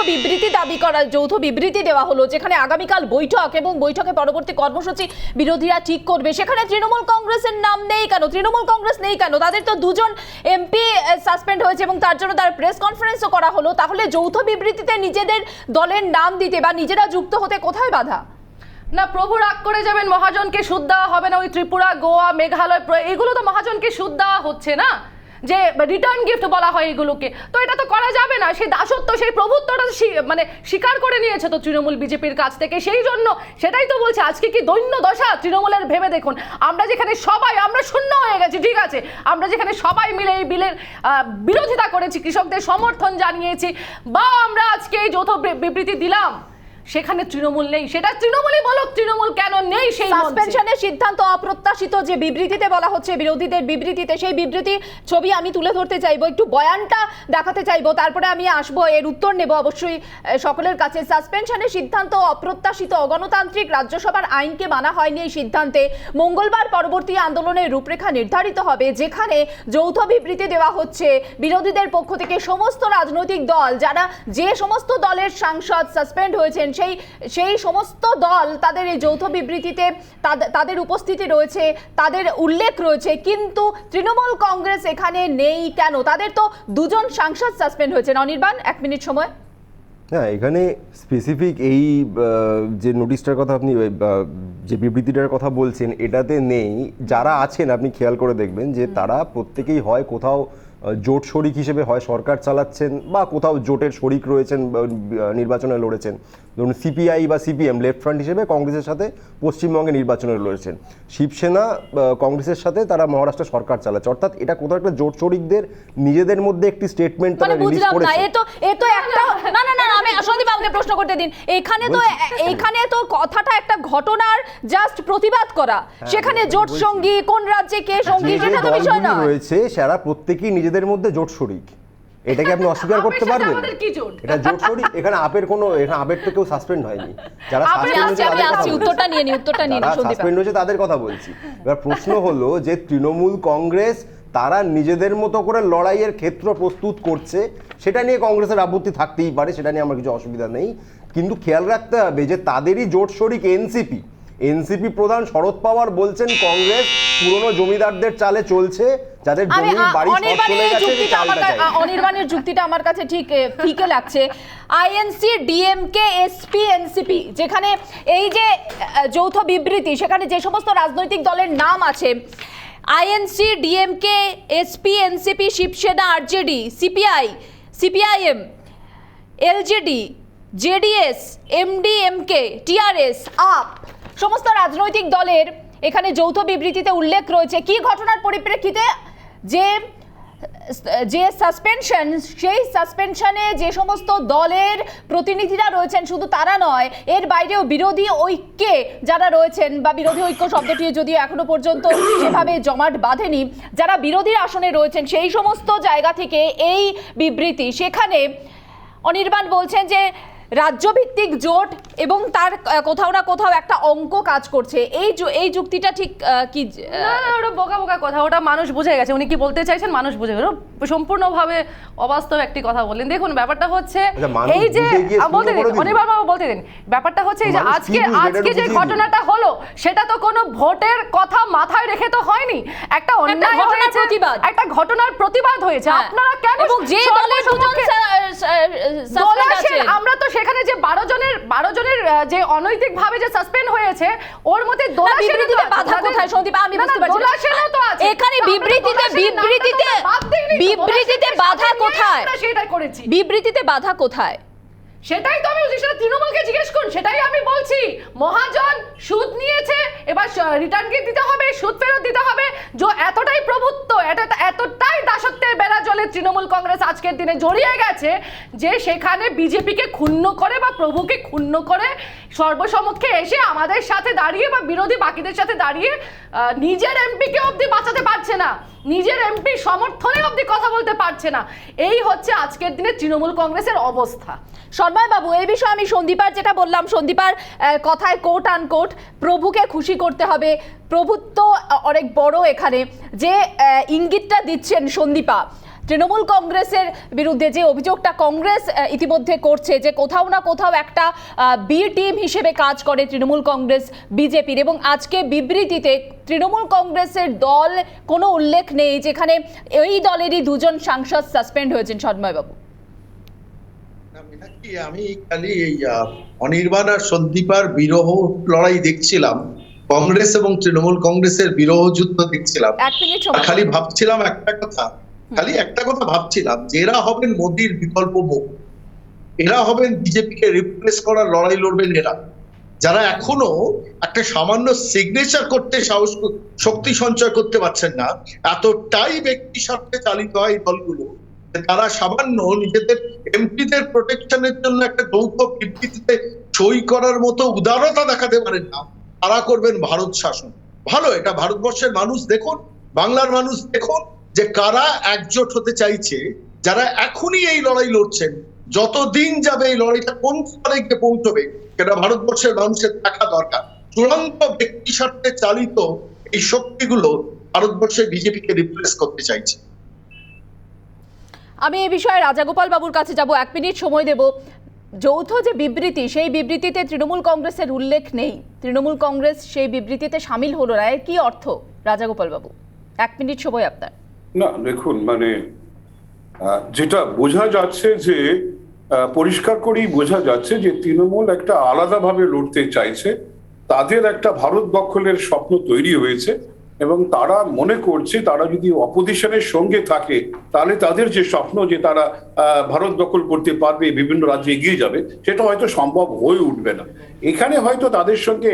বিবৃতি দেওয়া হলো, যেখানে আগামীকাল বৈঠক এবং বৈঠকে পরবর্তী কর্মসূচি বিরোধীরা ঠিক করবে, সেখানে তৃণমূল কংগ্রেসের নাম নেই কেন? তৃণমূল কংগ্রেস নেই কেন? তাদের তো 2 জন এমপি সাসপেন্ড হয়েছে এবং তার জন্য তার প্রেস কনফারেন্সও করা হলো। তাহলে যৌথ বিবৃতিতে নিজেদের দলের নাম দিতে বা নিজেরা যুক্ত হতে কোথায় বাধা? না, প্রভু রাগ করে যাবেন, মহাজনকে সুদ দেওয়া হবে না। ওই ত্রিপুরা, গোয়া, মেঘালয় এগুলো তো মহাজনকে সুদ দেওয়া হচ্ছে না, যে রিটার্ন গিফট বলা হয় এগুলোকে, তো এটা তো করা যাবে না। সেই দাসত্ব, সেই প্রভুত্বটা মানে স্বীকার করে নিয়েছে তো তৃণমূল বিজেপির কাছ থেকে। সেই জন্য সেটাই তো বলছে আজকে কি দৈন্য দশা তৃণমূলের ভেবে দেখুন। আমরা যেখানে সবাই আমরা শূন্য হয়ে গেছি, ঠিক আছে, আমরা যেখানে সবাই মিলে এই বিলের বিরোধিতা করেছি, কৃষকদের সমর্থন জানিয়েছি, বা আমরা আজকে এই যৌথ বিবৃতি দিলাম, সেখানে তৃণমূল নেই। সেটা তৃণমূলই বলুক তৃণমূল কেন নেই। সেই সাসপেনশনের সিদ্ধান্ত অপ্রত্যাশিত যে বিবৃতিতে বলা হচ্ছে, বিরোধীদের বিবৃতিতে, সেই বিবৃতি ছবি আমি তুলে ধরতে চাইবো, একটু বয়ানটা দেখাতে চাইবো, তারপরে আমি আসবো, এর উত্তর নেব অবশ্যই সকলের কাছে। সাসপেনশনের সিদ্ধান্ত অপ্রত্যাশিত, অগণতান্ত্রিক, রাজ্যসভার আইনকে মানা হয়নি। এই সিদ্ধান্তে মঙ্গলবার পরবর্তী আন্দোলনের রূপরেখা নির্ধারিত হবে, যেখানে যৌথ বিবৃতি দেওয়া হচ্ছে বিরোধীদের পক্ষ থেকে সমস্ত রাজনৈতিক দল, যারা যে সমস্ত দলের সাংসদ সাসপেন্ড হয়েছেন সেই সমস্ত দল তাদের এই যৌথ বিবৃতিতে তাদের উপস্থিতি রয়েছে, তাদের উল্লেখ রয়েছে, কিন্তু তৃণমূল কংগ্রেস এখানে নেই কেন? তাদের তো 2 জন সাংসদ সাসপেন্ড হয়েছেন। অনির্বাণ, 1 মিনিট সময়। হ্যাঁ, এখানে স্পেসিফিক এই যে নোটিশটার কথা আপনি যে বিবৃতিটার কথা বলছেন এটাতে নেই। যারা আছেন আপনি খেয়াল করে দেখবেন যে তারা প্রত্যেকেই হয় কোথাও জোট শরিক হিসেবে হয় সরকার চালাচ্ছেন, বা কোথাও জোটের শরিক রয়েছেন, নির্বাচনে লড়েছেন। ধরুন সিপিআই বা সিপিএম লেফট ফ্রন্ট হিসেবে কংগ্রেসের সাথে পশ্চিমবঙ্গে নির্বাচনে লড়েছেন, শিবসেনা কংগ্রেসের সাথে তারা মহারাষ্ট্রে সরকার চালাচ্ছে। অর্থাৎ এটা কোথাও একটা জোট শরিকদের নিজেদের মধ্যে একটি স্টেটমেন্ট তারা রিলিজ করেছে। এতো একটা না আমি সন্দীপ আমাকে প্রশ্ন করতে দিন। এখানে তো কথাটা একটা ঘটনার জাস্ট প্রতিবাদ করা, সেখানে জোট সঙ্গী কোন রাজ্যে কে সঙ্গী সেটা তো বিষয় না। রয়েছে সারা প্রত্যেকই নিজেদের মধ্যে জোট শরিক, এটাকে আপনি অস্বীকার করতে পারবেন? এটা জোট শরিক, এখানে আপের তো কেউ সাসপেন্ড হয়নি। যারা সাসপেন্ড হয়েছে তাদের কথা বলছি। এবার প্রশ্ন হলো যে তৃণমূল কংগ্রেস তারা নিজেদের মতো করে লড়াইয়ের ক্ষেত্র প্রস্তুত করছে, সেটা নিয়ে কংগ্রেসের আপত্তি থাকতেই পারে, সেটা নিয়ে আমার কিছু অসুবিধা নেই। কিন্তু খেয়াল রাখতে হবে যে তাদেরই জোট শরিক এনসিপি প্রধান শরদ পাওয়ার বলছেন কংগ্রেস পুরনো জমিদারদের চালে চলছে, যাদের জমি বাড়ি সব চলে গেছে। অনির্বাণের যুক্তিটা আমার কাছে ঠিক ফিকে লাগছে। আইএনসি, ডিএমকে, এসপি, এনসিপি, যেখানে এই যে যৌথ বিবৃতি, সেখানে যে সমস্ত রাজনৈতিক দলের নাম আছে, INC, DMK, SP, NCP, Shiv Sena, RJD, CPI, CPIM, LJD, JDS, MDMK, TRS, AAP সমস্ত রাজনৈতিক দলের এখানে যৌথ বিবৃতিতে উল্লেখ রয়েছে কি ঘটনার পরিপ্রেক্ষিতে যে সাসপেনশন, সেই সাসপেনশনে যে সমস্ত দলের প্রতিনিধিরা রয়েছেন শুধু তারা নয়, এর বাইরেও বিরোধী ঐক্যে যারা রয়েছেন, বা বিরোধী ঐক্য শব্দটি যদিও এখনো পর্যন্ত সেভাবে জমাট বাঁধেনি, যারা বিরোধী আসনে রয়েছেন সেই সমস্ত জায়গা থেকে এই বিবৃতি। সেখানে অনির্বাণ বলছেন যে রাজ্যভিত্তিক জোট এবং তার কোথাও না কোথাও একটা অঙ্ক কাজ করছে। এই যুক্তিটা ঠিক কি? না ওটা বোকা বোকা কথা, ওটা মানুষ বুঝে গেছে। উনি কি বলতে চাইছেন মানুষ বুঝে গেল, সম্পূর্ণভাবে অবাস্তব একটি কথা বললেন। দেখুন ব্যাপারটা হচ্ছে এই যে বলতে দিন, অনির্বাণ বাবু বলতে দিন, ব্যাপারটা হচ্ছে এই যে আজকে যে ঘটনাটা হলো সেটা তো কোনো ভোটের কথা মাথায় রেখে তো হয়নি, একটা অন্যায় হয়েছে, একটা ঘটনার প্রতিবাদ হয়েছে। আপনারা কেন যে দলের আমরা তো সেখানে যে 12 জনের যে অনৈতিকভাবে যে সাসপেন্ড হয়েছে ওর মধ্যে বিবৃতিতে বাধা কোথায় সন্দীপ? আমি বুঝতে পারছি এখানে বিবৃতিতে বাধা কোথায়? সেটাই করেছি, বিবৃতিতে বাধা কোথায় সেটাই তো আমি সেটা তৃণমূলকে জিজ্ঞেস করুন, সেটাই আমি বলছি। মহাজন সুদ নিয়েছে, এবার রিটার্ন গিফট দিতে হবে, সুদ ফেরত দিতে হবে। এতটাই প্রভুত্ব, এতটাই দাসত্বের বেড়া জলে তৃণমূল কংগ্রেস আজকের দিনে জড়িয়ে গেছে যে সেখানে বিজেপিকে ক্ষুণ্ণ করে বা প্রভুকে ক্ষুণ্ণ করে সর্বসমক্ষে এসে আমাদের সাথে দাঁড়িয়ে বা বিরোধী বাকিদের সাথে দাঁড়িয়ে নিজের এমপিকে অবধি বাঁচাতে পারছে না, নিজের এমপি সমর্থনে অবধি কথা বলতে পারছে না। এই হচ্ছে আজকের দিনে তৃণমূল কংগ্রেসের অবস্থা। সন্ময় বাবু, এই বিষয়ে আমি সন্দীপার যেটা বললাম, সন্দীপার কথায় কোট আনকোট প্রভুকে খুশি করতে হবে, প্রভুত্ব অনেক বড় এখানে, যে ইঙ্গিতটা দিচ্ছেন সন্দীপা তৃণমূল কংগ্রেসের বিরুদ্ধে, যে অভিযোগটা কংগ্রেস ইতিমধ্যে করছে যে কোথাও না কোথাও একটা বি টিম হিসেবে কাজ করে তৃণমূল কংগ্রেস বিজেপির, এবং আজকে বিবৃতিতে তৃণমূল কংগ্রেসের দল কোনো উল্লেখ নেই যেখানে এই দলেরই 2 জন সাংসদ সাসপেন্ড হয়েছেন। সন্ময়বাবু, আমি খালি এই অনির্বাণ আর সন্দীপার বিরহ লড়াই দেখছিলাম, কংগ্রেস এবং তৃণমূল কংগ্রেসের বিরহ যুদ্ধ দেখছিলাম, খালি ভাবছিলাম একটা কথা ভাবছিলাম যে এরা হবেন মোদির বিকল্প মুখ, এরা হবেন বিজেপিকে রিপ্লেস করার লড়াই লড়বেন এরা, যারা এখনো একটা সামান্য সিগনেচার করতে সাহস শক্তি সঞ্চয় করতে পারছেন না। এতটাই ব্যক্তি স্বার্থে চালিত হয় এই দলগুলো, তারা সামান্য নিজেদের এমপিদের প্রোটেকশনের জন্য একটা যৌথ বিবৃতিতে সই করার মতো উদারতা দেখাতে পারেন না। তারা করবেন ভারত শাসন। ভালো, এটা ভারতবর্ষের মানুষ দেখুন, বাংলার মানুষ দেখুন যে কারা একজোট হতে চাইছে, যারা এখনই এই লড়াই লড়ছেন। যতদিন যাবে এই লড়াইটা কোন স্তরে গিয়ে পৌঁছবে সেটা ভারতবর্ষের মানুষের দেখা দরকার। চূড়ান্ত ব্যক্তি স্বার্থে চালিত এই শক্তিগুলো ভারতবর্ষে বিজেপিকে রিপ্লেস করতে চাইছে। আমি এই বিষয়ে রাজাগোপাল বাবুর কাছে যাব, 1 মিনিট সময় দেব। যৌথ যে বিবৃতি, সেই বিবৃতিতে তৃণমূল কংগ্রেসের উল্লেখ নেই, তৃণমূল কংগ্রেস সেই বিবৃতিতে সামিল হলো না, এর কি অর্থ? রাজাগোপাল বাবু, 1 মিনিট সময় আপনার। না দেখুন, মানে যেটা বোঝা যাচ্ছে যে পরিষ্কার করেই বোঝা যাচ্ছে যে তৃণমূল একটা আলাদাভাবে লড়তে চাইছে, তাদের একটা ভারত দখলের স্বপ্ন তৈরি হয়েছে এবং তারা মনে করছে তারা যদি অপোজিশনের সঙ্গে থাকে তাহলে তাদের যে স্বপ্ন যে তারা ভারত দখল করতে পারবে, বিভিন্ন রাজ্যে এগিয়ে যাবে, সেটা হয়তো সম্ভব হয়ে উঠবে না। এখানে হয়তো তাদের সঙ্গে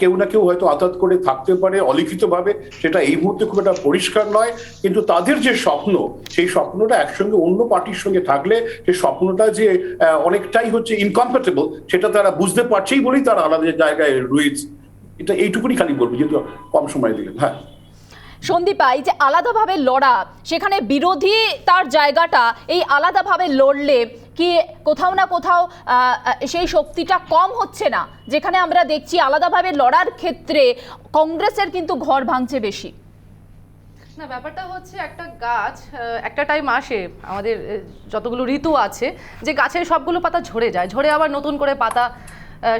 কেউ না কেউ হয়তো আঘাত করে থাকতে পারে অলিখিতভাবে, সেটা এই মুহূর্তে খুব একটা পরিষ্কার নয়, কিন্তু তাদের যে স্বপ্ন, সেই স্বপ্নটা একসঙ্গে অন্য পার্টির সঙ্গে থাকলে সেই স্বপ্নটা যে অনেকটাই হচ্ছে ইনকম্প্যাটেবল, সেটা তারা বুঝতে পারছেই বলেই তারা আলাদা জায়গায় রয়েছে। এটা এইটুকুনি খালি বলবো, যেহেতু কম সময় দিলেন। হ্যাঁ সন্দীপা, এই যে আলাদাভাবে লড়া, সেখানে বিরোধী তার জায়গাটা এই আলাদাভাবে লড়লে কি কোথাও না কোথাও সেই শক্তিটা কম হচ্ছে না? যেখানে আমরা দেখছি আলাদাভাবে লড়ার ক্ষেত্রে কংগ্রেসের কিন্তু ঘর ভাঙছে বেশি। না, ব্যাপারটা হচ্ছে একটা গাছ একটা টাইম আসে, আমাদের যতগুলো ঋতু আছে, যে গাছের সবগুলো পাতা ঝরে যায়, ঝরে আবার নতুন করে পাতা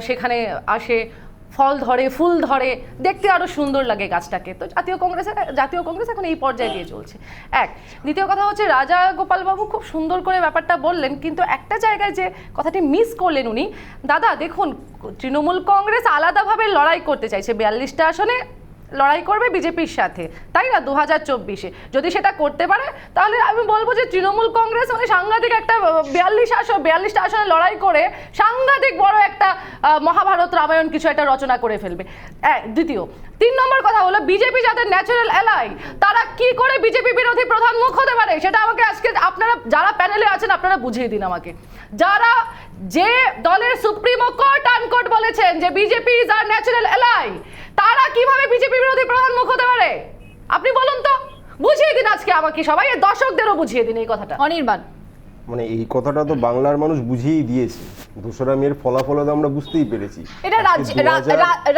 সেখানে আসে, ফল ধরে, ফুল ধরে, দেখতে আরো সুন্দর লাগে গাছটাকে। তো জাতীয় কংগ্রেস এখন এই পর্যায়ে দিয়ে চলছে। দ্বিতীয় কথা হচ্ছে রাজাগোপাল বাবু খুব সুন্দর করে ব্যাপারটা বললেন, কিন্তু একটা জায়গায় যে কথাটি মিস করলেন উনি, দাদা দেখুন তৃণমূল কংগ্রেস আলাদাভাবে লড়াই করতে চাইছে, 42টা আসনে লড়াই করবে বিজেপির সাথে, তাই না? 2024-এ যদি সেটা করতে পারে তাহলে আমি বলবো যে তৃণমূল কংগ্রেস মানে সাংঘাতিক একটা 42টা আসনে লড়াই করে সাংঘাতিক বড় একটা মহাভারত রামায়ণ কিছু একটা রচনা করে ফেলবে। দ্বিতীয় 3 নম্বর কথা হলো বিজেপি যাদের ন্যাচারাল অ্যালাই তারা কি করে বিজেপি বিরোধী প্রধান মুখ হতে পারে সেটা আমাকে আজকে আপনারা যারা প্যানেলে আছেন আপনারা বুঝিয়ে দিন আমাকে। যারা যে দলের সুপ্রিমো কোর্ট আনকোর্ট বলেছেন যে BJP is our natural ally, তারা কিভাবে বিজেপি বিরোধী প্রধান মুখ হতে পারে আপনি বলুন তো, বুঝিয়ে দিন আজকে আমাকে, সবাই দর্শকদেরও বুঝিয়ে দিন এই কথাটা। অনির্বাণ, মানে এই কথাটা তো বাংলার মানুষ বুঝিয়েই দিয়েছে, 2রা মের ফলাফল তো আমরা বুঝতেই পেরেছি। এটা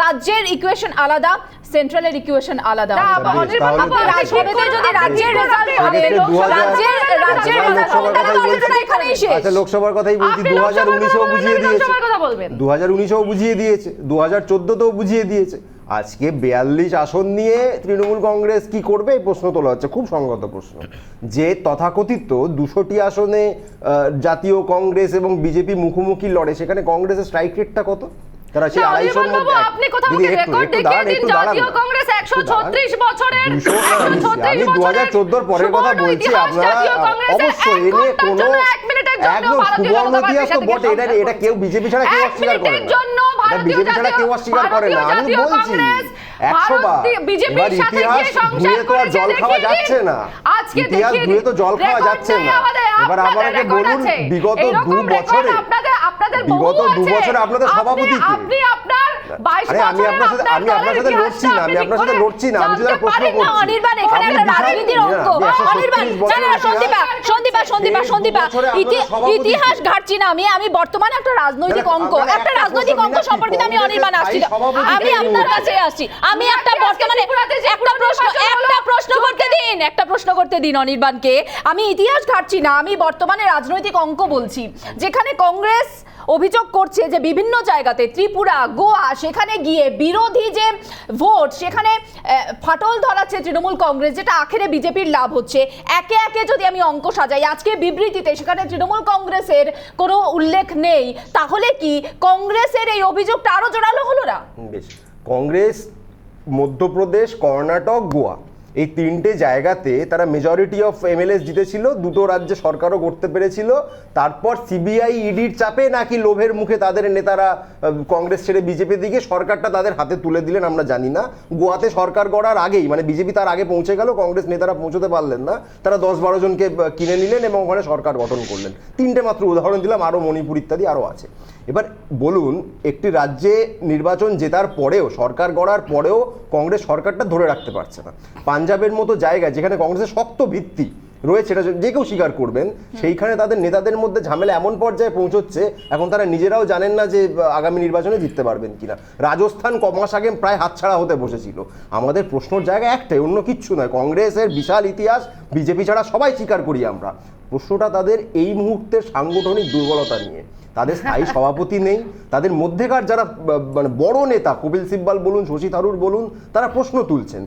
রাজ্যের ইকুয়েশন আলাদা, সেন্ট্রালের ইকুয়েশন আলাদা। আচ্ছা লোকসভার কথাই বলছি, 2019-এও বুঝিয়ে দিয়েছে, 2019-এও বুঝিয়ে দিয়েছে, 2014-তেও বুঝিয়ে দিয়েছে। আজকে 42 আসন নিয়ে তৃণমূল কংগ্রেস কি করবে এই প্রশ্ন তোলা হচ্ছে, খুব সঙ্গত প্রশ্ন। যে তথাকথিত 200টি আসনে জাতীয় কংগ্রেস এবং বিজেপি মুখোমুখি লড়ে, সেখানে কংগ্রেসের স্ট্রাইক রেটটা কত? তারা সেই 250-এর মধ্যে আপনি কোথাও রেকর্ড দেখিয়ে দিন জাতীয় কংগ্রেস 136 বছরের, আমি 2014 পরের কথা বলছি। আপনারা অবশ্যই এ নিয়ে কোনো একদম সুবর্ণ ইতিহাস তো বটে, এটা কেউ বিজেপি ছাড়া কেউ অস্বীকার করে না, এটা বিজেপি ছাড়া কেউ অস্বীকার করে না। আমি বলছি 100 বার, এবার ইতিহাস ধুয়ে তো আর জল খাওয়া যাচ্ছে না, ইতিহাস ধুয়ে তো জল খাওয়া যাচ্ছে না। এবার আমাকে বলুন বিগত 2 বছরে আপনাদের সভাপতি কে? আমি আপনার সাথে লড়ছি না, আমি আপনার সাথে লড়ছি না, আমি শুধু প্রশ্ন করছি। অনির্বাণ, এখানে একটা রাজনীতির অঙ্ক। অনির্বাণ, সন্দীপা, ইতিহাস ঘাটছি না, আমি বর্তমানে একটা রাজনৈতিক অঙ্ক সম্পর্কিত আমি অনির্বাণ আসছি, আমি আপনার কাছে আসছি। আমি একটা বর্তমানে একটা প্রশ্ন করতে দিন অনির্বাণকে। আমি ইতিহাস ঘাটছি না, আমি বর্তমানে রাজনৈতিক অঙ্ক বলছি। যেখানে কংগ্রেস অভিযোগ করছে যে বিভিন্ন জায়গাতে ত্রিপুরা, গোয়া, সেখানে গিয়ে বিরোধী যে ভোট সেখানে ফাটল ধরাচ্ছে তৃণমূল কংগ্রেস, যেটা আখেরে বিজেপির লাভ হচ্ছে। একে একে যদি আমি অঙ্ক সাজাই, আজকে বিবৃতিতে সেখানে তৃণমূল কংগ্রেসের কোনো উল্লেখ নেই, তাহলে কি কংগ্রেসের এই অভিযোগটা আরো জোরালো হলো না? বেশ, কংগ্রেস মধ্যপ্রদেশ, কর্ণাটক, গোয়া এই 3টে জায়গাতে তারা মেজরিটি অফ এমএলএস জিতেছিল, 2টো রাজ্যে সরকারও করতে পেরেছিল। তারপর সিবিআই ইডির চাপে নাকি লোভের মুখে তাদের নেতারা কংগ্রেস ছেড়ে বিজেপি দিকে সরকারটা তাদের হাতে তুলে দিলেন আমরা জানি না। গোয়াতে সরকার গড়ার আগেই, মানে বিজেপি তার আগে পৌঁছে গেল, কংগ্রেস নেতারা পৌঁছতে পারলেন না, তারা 10-12 জনকে কিনে নিলেন এবং ওখানে সরকার গঠন করলেন। 3টে মাত্র উদাহরণ দিলাম, আরও মণিপুর ইত্যাদি আরও আছে। এবার বলুন, একটি রাজ্যে নির্বাচন জেতার পরেও, সরকার গড়ার পরেও কংগ্রেস সরকারটা ধরে রাখতে পারছে না। পাঞ্জাবের মতো জায়গায় যেখানে কংগ্রেসের শক্ত ভিত্তি রয়েছে, এটা যে কেউ স্বীকার করবেন, সেইখানে তাদের নেতাদের মধ্যে ঝামেলা এমন পর্যায়ে পৌঁছচ্ছে এখন তারা নিজেরাও জানেন না যে আগামী নির্বাচনে জিততে পারবেন কিনা। রাজস্থান কমাস আগে প্রায় হাতছাড়া হতে বসেছিল। আমাদের প্রশ্নের জায়গা একটাই, অন্য কিচ্ছু নয়। কংগ্রেসের বিশাল ইতিহাস বিজেপি ছাড়া সবাই স্বীকার করি আমরা। প্রশ্নটা তাদের এই মুহূর্তের সাংগঠনিক দুর্বলতা নিয়ে। তাদের স্থায়ী সভাপতি নেই, তাদের মধ্যেকার যারা মানে বড় নেতা, কপিল সিব্বাল বলুন, শশী থারুর বলুন, তারা প্রশ্ন তুলছেন।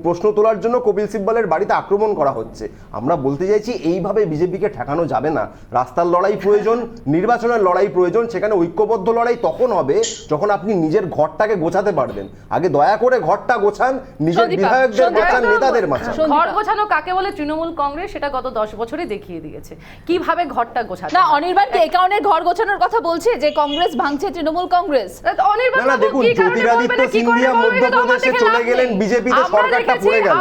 প্রশ্ন তোলার জন্য কপিল সিব্বালের বাড়িতে আক্রমণ করা হচ্ছে। আমরা বলতে চাইছি এইভাবে বিজেপিকে ঠেকানো যাবে না। রাস্তার লড়াই প্রয়োজন, নির্বাচনের লড়াই প্রয়োজন। সেখানে ঐক্যবদ্ধ লড়াই তখন হবে যখন আপনি নিজের ঘরটাকে গোছাতে পারবেন। আগে দয়া করে ঘরটা গোছান, নিজের বিধায়কদের বাঁচান, নেতাদের বাঁচান। ঘর গোছানো কাকে বলে তৃণমূল কংগ্রেস সেটা গত 10 বছরে দেখিয়ে দিয়েছে কিভাবে ঘরটা গোছাতে। না, অনির্বাণ কি এই কারণে ঘর গোছানোর কথা বলছে যে কংগ্রেস ভাঙছে তৃণমূল কংগ্রেস? না, দেখুন, জ্যোতিরাদিত্য সিন্ধিয়া মধ্যপ্রদেশে চলে গেলেন, বিজেপিতে সরকারটা পড়ে গেল।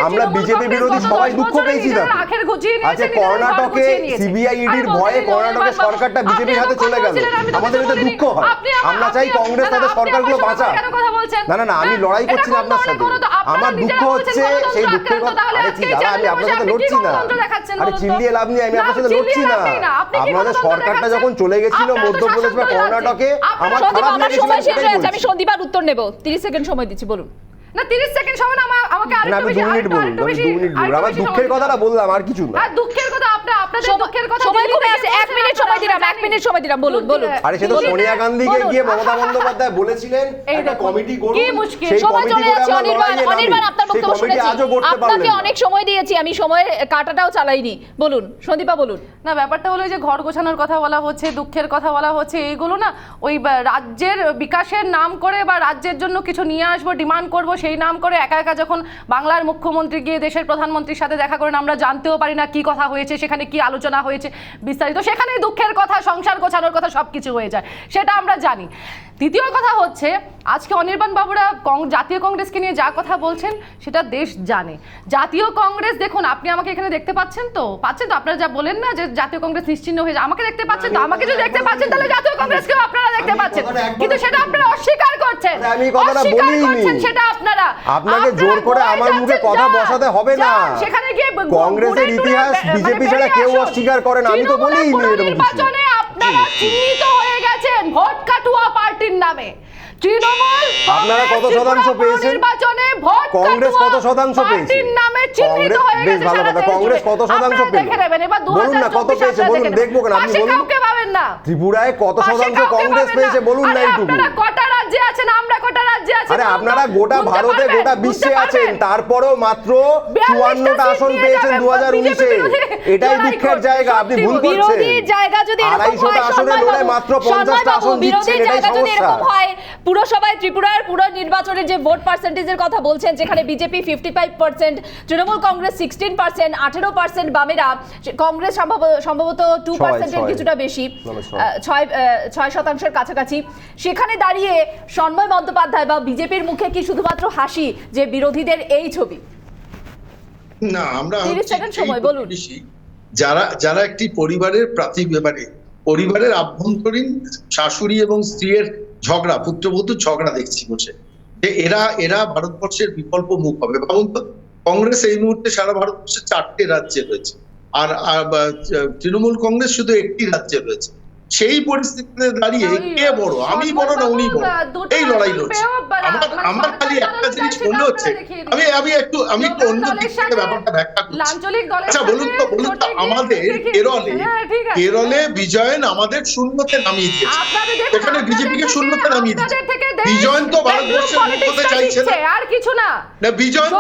আমরা বিজেপি বিরোধী সবাই দুঃখ পেয়েছি। আচ্ছা, কর্ণাটকে সিবিআই ইডির ভয়ে কর্ণাটকের সরকারটা বিজেপির হাতে চলে গেল, আমাদের এতে দুঃখ হয়। আমরা চাই কংগ্রেস তাদের সরকারগুলো বাঁচাক। না, আমি লড়াই করছি না আপনার সাথে, আমার দুঃখ হচ্ছে সেই দুঃখের কথা। আরে ঠিক আছে, আমি আপনার সাথে লড়ছি না, আরে চিল্লিয়ে লাভ নেই, আমি আপনার সাথে লড়ছি না। আপনাদের সরকারটা যখন চলে গেছিল মধ্যপ্রদেশ বা কর্ণাটকে, আমার খারাপ লেগেছিল। আমি সন্দীপার উত্তর নেব, 30 সেকেন্ড সময় দিচ্ছি, বলুন। না 30 সেকেন্ড সময় না, আমাকে আরেকটু বেশি, 2 মিনিট বলুন। আমার দুঃখের কথাটা বললাম, আর কিছু না। দুঃখের কথা আপনাদের দুঃখের কথা সময় দিল্লি কমে থেকে আসে, এক বলছেন মিনিট আপনারা, সময় দিলাম, আমরা এক মিনিট সময় দিলাম, বলুন বলুন। আরে সে তো সোনিয়া গান্ধীকে গিয়ে মমতা বন্দ্যোপাধ্যায় বলেছিলেন এই একটা দেখুন, কমিটি করুন, কি মুশকিল। সেই সময় কমিটি চলে করে যাচ্ছে, আমরা লড়াইয়ে নামি। অনির্বাণ আপনার সেই বক্তব্য কমিটি আজও শুনেছি, করতে পারলেন আপনাকে না। অনেক সময় দিয়েছি, আমি সময়ের কাটাটাও চালাইনি। বলুন সন্দীপা, বলুন। না, ব্যাপারটা হলো যে ঘর গোছানোর কথা বলা হচ্ছে, দুঃখের কথা বলা হচ্ছে, এইগুলো না ওই রাজ্যের বিকাশের নাম করে বা রাজ্যের জন্য কিছু নিয়ে আসবো, ডিমান্ড করব, সেই নাম করে একা একা যখন বাংলার মুখ্যমন্ত্রী গিয়ে দেশের প্রধানমন্ত্রীর সাথে দেখা করেন, আমরা জানতেও পারি না কি কথা হয়েছে, সেখানে কি আলোচনা হয়েছে বিস্তারিত, সেখানেই দুঃখের কথা, সংসার গোছানোর কথা সব কিছু হয়ে যায়, সেটা আমরা জানি। দ্বিতীয় কথা হচ্ছে, আজকে অনির্বাণ বাবুরা জাতীয় কংগ্রেসকে নিয়ে যা কথা বলছেন সেটা দেশ জানে। জাতীয় কংগ্রেস, দেখুন আপনি আমাকে এখানে দেখতে পাচ্ছেন তো, আপনারা যা বলেন না যে জাতীয় কংগ্রেস নিশ্চিহ্ন হয়ে যায়, আমাকে দেখতে পাচ্ছেন তো, আমাকে যদি দেখতে পাচ্ছেন তাহলে জাতীয় কংগ্রেসকেও আপনারা দেখতে পাচ্ছেন, কিন্তু সেটা আপনারা অস্বীকার করছেন। আমি কথাটা অস্বীকার বলিনি। করছেন সেটা আপনারা। আপনাকে জোর করে আমার মুখে কথা বসাতে হবে না। সেখানে গিয়ে কংগ্রেসের ইতিহাস বিজেপি ছাড়া কেউ অস্বীকার করে না, আমি তো বলিনি এরকম কিছু। নির্বাচনে আপনারা চিহ্নিত হয়ে গেছেন ভোট কাটুয়া পার্টির নামে। তৃণমূল আপনারা কত শতাংশ পেয়েছেন? নির্বাচনে ভোট কংগ্রেস কত শতাংশ পেয়েছে? পার্টির নামে চিহ্নিত হয়ে বেশ গেছে। ভালো সারা কথা। দেশ কংগ্রেস জুড়ে। কত শতাংশ আপনারা পেল? দেখে নেবেন, এবার বলুন না কত 2024 পেয়েছে, বলুন, দেখে দেখবো কেন, আপনি পাশে বলুন। কাউকে পাবেন না। ত্রিপুরায় কত পাশে শতাংশ কাউকে কংগ্রেস পাবেন পেয়েছে না। বলুন না আরে এইটুকু। আপনারা কটা রাজ্যে আছেন, আমরা কটা রাজ্যে আছি? আরে আপনারা গোটা ভারতে গোটা বিশ্বে আছেন, তারপরও মাত্র 54টা আসন পেয়েছেন 2019-এ। এটাই দুঃখের জায়গা, আপনি ভুল করছেন। বিরোধীর জায়গা যদি এরকম 250টা হয়, আসনে লড়ে মাত্র 50টা আসন বিরোধীর জিতছেন, এটাই জায়গা যদি সমস্যা। এরকম হয়, পুরসভায় ত্রিপুরার পুরো নির্বাচনের যে ভোট পার্সেন্টেজের কথা বলছেন, যেখানে বিজেপি 55%, তৃণমূল কংগ্রেস 16%, 18% বামেরা, কংগ্রেস সম্ভবত 2%-এর কিছুটা বেশি, 6% কাছাকাছি, সেখানে দাঁড়িয়ে সন্ময় বন্দ্যোপাধ্যায় বা বিজেপির মুখে কি শুধুমাত্র হাসি যে বিরোধীদের এই ছবি? না, আমরা 30 সেকেন্ড সময়, বলুন। যারা একটি পরিবারের পরিবারের আভ্যন্তরীণ শাশুড়ি এবং স্ত্রীর ঝগড়া, পুত্রবধূর ঝগড়া দেখছি বসে, যে এরা ভারতবর্ষের বিকল্প মুখ হবে। ভাবুন তো, কংগ্রেস এই মুহূর্তে সারা ভারতবর্ষে 4টে রাজ্যে রয়েছে, আর তৃণমূল কংগ্রেস শুধু একটি রাজ্যে রয়েছে। সেই পরিস্থিতিতে দাঁড়িয়ে কে বড়, আমি বড় না উনি বড়, এই লড়াই লড়ছে। আমার খালি একটা জিনিস মনে হচ্ছে, আমি একটু অন্য দিক থেকে ব্যাপারটা ব্যাখ্যা করছি। আচ্ছা বলুন তো আমাদের কেরলে বিজয়ন আমাদের শূন্যতে নামিয়ে দিয়েছে, এখানে বিজেপিকে শূন্যতে নামিয়ে দিয়েছে। বিজয়ন তো ভারতবর্ষের মুখ হতে চাইছে না, আর কিছু না। বিজয়ন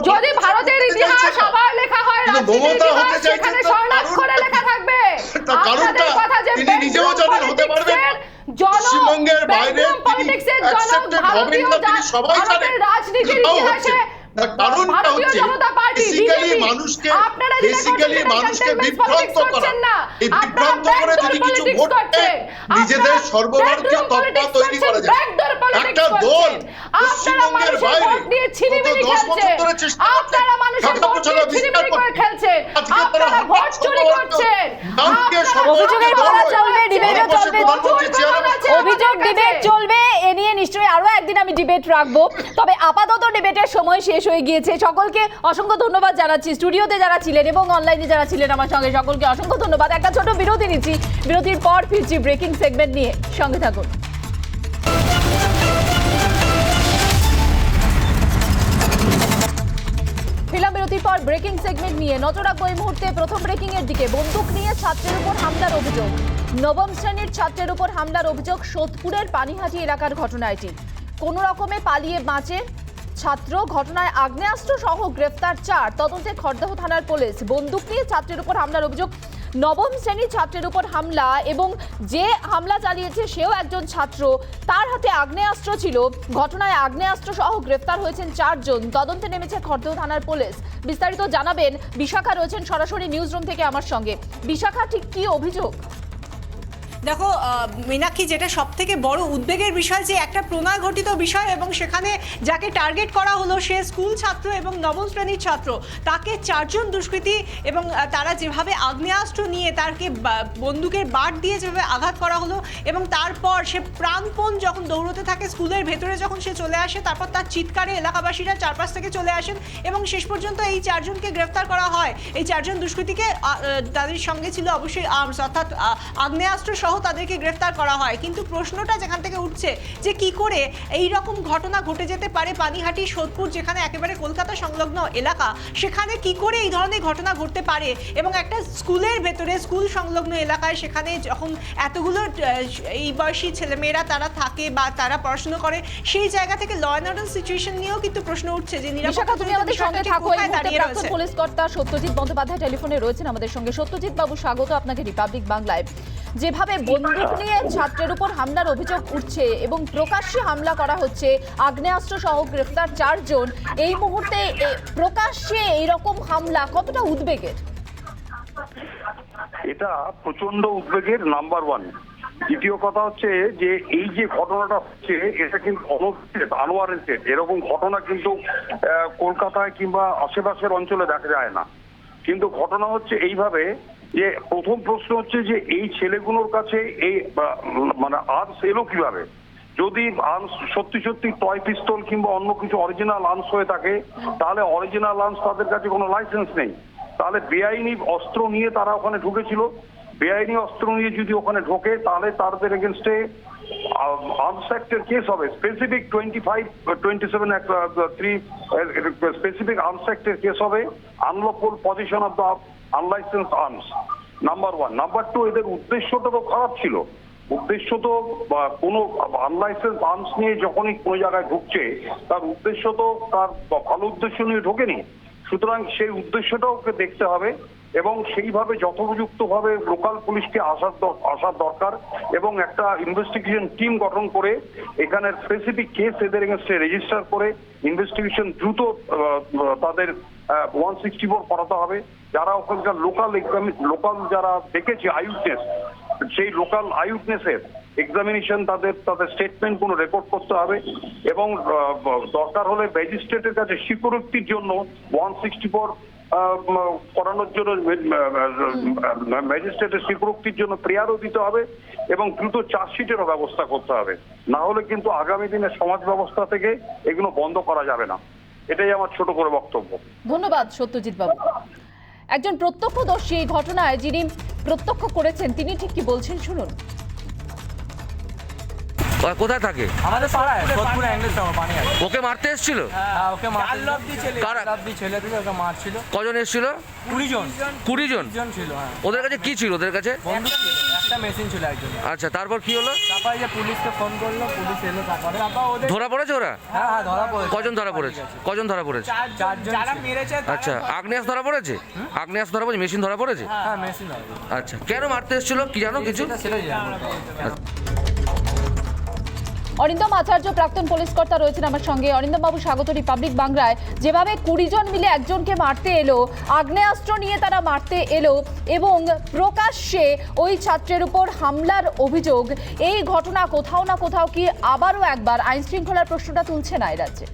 যদি ভারতের ইতিহাস আবার লেখা হয়, মমতা হতে চাইছে, স্বর্ণাক্ষরে লেখা থাকবে। কারণটা তিনি নিজেও জানেন হতে পারবেন না। পশ্চিমবঙ্গের বাইরে তিনি অ্যাকসেপ্টেড হবেন না, তিনি সবাই জানেন। রাজনীতির ইতিহাসে কারণটা হচ্ছে বেসিক্যালি মানুষকে বিভ্রান্ত করা। এই বিভ্রান্ত করে যদি কিছু ভোট পেয়ে নিজেদের সর্বভারতীয় তকমা তৈরি করা যায়। একটা দল পশ্চিমবঙ্গের বাইরে গত 10 বছর ধরে চেষ্টা করছে টাকা পয়সা বিস্তার করতে। আজকে তারা হঠাৎ অভিযোগের পালা চলবে, ডিবেটও চলবে, অভিযোগ ডিবেট চলবে, এ নিয়ে নিশ্চয়ই আরো একদিন আমি ডিবেট রাখবো। তবে আপাতত ডিবেটের সময় শেষ হয়ে গিয়েছে। সকলকে অসংখ্য ধন্যবাদ জানাচ্ছি, স্টুডিওতে যারা ছিলেন এবং অনলাইনে যারা ছিলেন আমার সঙ্গে, সকলকে অসংখ্য ধন্যবাদ। একটা ছোট বিরতি নিচ্ছি, বিরতির পর ফিরছি ব্রেকিং সেগমেন্ট নিয়ে, সঙ্গে থাকুন। ফিল্ম বিরতির পর ব্রেকিং সেগমেন্ট নিয়ে নজর রাখবো এই মুহূর্তে প্রথম ব্রেকিং এর দিকে। বন্দুক নিয়ে ছাত্রের উপর হামলার অভিযোগ, নবম শ্রেণীর ছাত্রের উপর হামলার অভিযোগ। সোদপুরের পানিহাটি এলাকার ঘটনা এটি। কোনো রকমে পালিয়ে বাঁচে ছাত্র, ঘটনায় আগ্নেয়াস্ত্র সহ গ্রেফতার 4। তদন্তে খড়দহ থানার পুলিশ। বন্দুক নিয়ে ছাত্রের উপর হামলার অভিযোগ, নবম শ্রেণীর ছাত্রের উপর হামলা, এবং যে হামলা চালিয়েছে সেও একজন ছাত্র, তার হাতে আগ্নেয়াস্ত্র ছিল। ঘটনায় আগ্নেয়াস্ত্র সহ গ্রেফতার হয়েছেন 4 জন। তদন্তে নেমেছে খড়দহ থানার পুলিশ। বিস্তারিত জানাবেন বিশাখা, রয়েছেন সরাসরি নিউজ রুম থেকে আমার সঙ্গে। বিশাখা, ঠিক কি অভিযোগ? দেখো মীনাক্ষী, যেটা সব থেকে বড় উদ্বেগের বিষয় যে একটা প্রণয় ঘটিত বিষয়, এবং সেখানে যাকে টার্গেট করা হলো সে স্কুল ছাত্র এবং নবম শ্রেণীর ছাত্র। তাকে 4 জন দুষ্কৃতী, এবং তারা যেভাবে আগ্নেয়াস্ত্র নিয়ে তাকে বন্দুকের বাট দিয়ে যেভাবে আঘাত করা হলো, এবং তারপর সে প্রাণপণ যখন দৌড়তে থাকে স্কুলের ভেতরে, যখন সে চলে আসে, তারপর তার চিৎকারে এলাকাবাসীরা চারপাশ থেকে চলে আসেন, এবং শেষ পর্যন্ত এই 4 জনকে গ্রেফতার করা হয়। এই 4 জন দুষ্কৃতীকে, তাদের সঙ্গে ছিল অবশ্যই আর্মস, অর্থাৎ আগ্নেয়াস্ত্র সহ তাদেরকে গ্রেফতার করা হয়। কিন্তু প্রশ্নটা যেখান থেকে উঠছে যে কি করে এই রকম ঘটনা ঘটে যেতে পারে, পানিহাটি, সোদপুর যেখানে একেবারে কলকাতা সংলগ্ন এলাকা, সেখানে কি করে এই ধরনের ঘটনা ঘটতে পারে, এবং একটা স্কুলের ভেতরে, স্কুল সংলগ্ন এলাকায়, সেখানে যখন এতগুলো এই বয়সী ছেলেমেয়েরা তারা থাকে বা তারা পড়াশোনা করে, সেই জায়গা থেকে ল অ্যান্ড অর্ডার সিচুয়েশন নিয়েও কিন্তু প্রশ্ন উঠছে যে বিশাখা, তুমি আমাদের সঙ্গে থাকো। এই মুহূর্তে দাঁড়িয়ে প্রাক্তন রয়েছে। পুলিশ কর্তা সত্যজিৎ বন্দ্যোপাধ্যায় টেলিফোনে রয়েছেন আমাদের সঙ্গে। সত্যজিৎ বাবু, স্বাগত আপনাকে রিপাবলিক বাংলায়। যেভাবে বন্দুক নিয়ে ছাত্রের উপর হামলার অভিযোগ উঠছে এবং প্রকাশ্যে হামলা করা হচ্ছে, আগ্নেয়াস্ত্র সহ গ্রেফতার 4 জন, এই মুহূর্তে প্রকাশ্যে এইরকম হামলা কতটা উদ্বেগের? এটা প্রচন্ড উদ্বেগের, নাম্বার ওয়ান। দ্বিতীয় কথা হচ্ছে যে এই যে ঘটনাটা হচ্ছে এটা কিন্তু আনওয়ারেন্টেড। এরকম ঘটনা কিন্তু কলকাতায় কিংবা আশেপাশের অঞ্চলে দেখা যায় না। কিন্তু ঘটনা হচ্ছে এইভাবে যে প্রথম প্রশ্ন হচ্ছে যে এই ছেলেগুলোর কাছে এই মানে আর্মস এলো কিভাবে? যদি আর্মস সত্যি সত্যি টয় পিস্তল কিংবা অন্য কিছু অরিজিনাল আর্মস হয়ে থাকে, তাহলে অরিজিনাল আর্মস তাদের কাছে কোনো লাইসেন্স নেই। তাহলে বেআইনি অস্ত্র নিয়ে তারা ওখানে ঢুকেছিল। বেআইনি অস্ত্র নিয়ে যদি ওখানে ঢোকে তাহলে তাদের এগেনস্টে আর্মস অ্যাক্টের কেস হবে। স্পেসিফিক 27 স্পেসিফিক আর্মস অ্যাক্টের কেস হবে, unlawful possession of the unlicensed arms, number one. Number two, এদের উদ্দেশ্যটা তো খারাপ ছিল। উদ্দেশ্য তো কোনো আনলাইসেন্স আর্মস নিয়ে যখনই কোনো জায়গায় ঢুকছে তার উদ্দেশ্য তো তার ভালো উদ্দেশ্য নিয়ে ঢোকেনি। সুতরাং সেই উদ্দেশ্যটাও ওকে দেখতে হবে এবং সেইভাবে যথোপযুক্তভাবে লোকাল পুলিশকে আসার দরকার এবং একটা ইনভেস্টিগেশন টিম গঠন করে এখানের স্পেসিফিক কেস এদের এগেনস্টে রেজিস্টার করে ইনভেস্টিগেশন দ্রুত তাদের 164 করাতে হবে। যারা ওখানকার লোকাল যারা দেখেছে আইউটনেস, সেই লোকাল আইউটনেসের এক্সামিনেশন তাদের স্টেটমেন্ট কোনো রেকর্ড করতে হবে এবং দরকার হলে ম্যাজিস্ট্রেটের কাছে স্বীকরোক্তির জন্য 164 করানোর জন্য ম্যাজিস্ট্রেটের স্বীকরোক্তির জন্য প্রেয়ারও দিতে হবে এবং দ্রুত চার্জশিটেরও ব্যবস্থা করতে হবে। না হলে কিন্তু আগামী দিনে সমাজ ব্যবস্থা থেকে এগুলো বন্ধ করা যাবে না। এটাই আমার ছোট করে বক্তব্য। ধন্যবাদ সত্যজিৎ বাবু। একজন প্রত্যক্ষদর্শী এই ঘটনায় যিনি প্রত্যক্ষ করেছেন তিনি ঠিক কি বলছেন শুনুন। কোথায় থাকে? আমাদের পাড়ায় সোদপুর ইংলিশ টাউন পানি আছে। ওকে মারতে এসেছিল? হ্যাঁ, ওকে মারতে ছেলে থেকে ওকে মারছিল। কজন এসেছিল? 20 জন। 20 জন ছিল। হ্যাঁ। ওদের কাছে কি ছিল? ওদের কাছে বন্দুক ছিল, একটা মেশিন ছিল একজন। আচ্ছা, তারপর কি হলো? তারপরে যে পুলিশকে ফোন করলো, পুলিশ এলো। তারপরে ধরা পড়েছে ওরা? হ্যাঁ, ধরা পড়েছে। কজন ধরা পড়েছে? কজন ধরা পড়েছে? 4 জন যারা মেরেছে। আচ্ছা, আগ্নেয়াস্ত্র ধরা পড়েছে? আগ্নেয়াস্ত্র ধরা পড়েছে, মেশিন ধরা পড়েছে? হ্যাঁ, মেশিন ধরা পড়েছে। আচ্ছা, কেন মারতে এসেছিল কি জানো কিছু? সেটাই জানো। অরিন্দম আচার্য প্রাক্তন পুলিশ কর্তা রয়েছেন আমার সঙ্গে। অরিন্দম বাবু, স্বাগত রিপাবলিক বাংলায়। যেভাবে 20 জন মিলে একজনকে মারতে এলো, আগ্নেয়াস্ত্র নিয়ে তারা মারতে এলো এবং প্রকাশ্যে ওই ছাত্রের উপর হামলার অভিযোগ, এই ঘটনা কোথাও না কোথাও কি আবারও একবার আইন শৃঙ্খলার প্রশ্নটা তুলছে না এই রাজ্যে?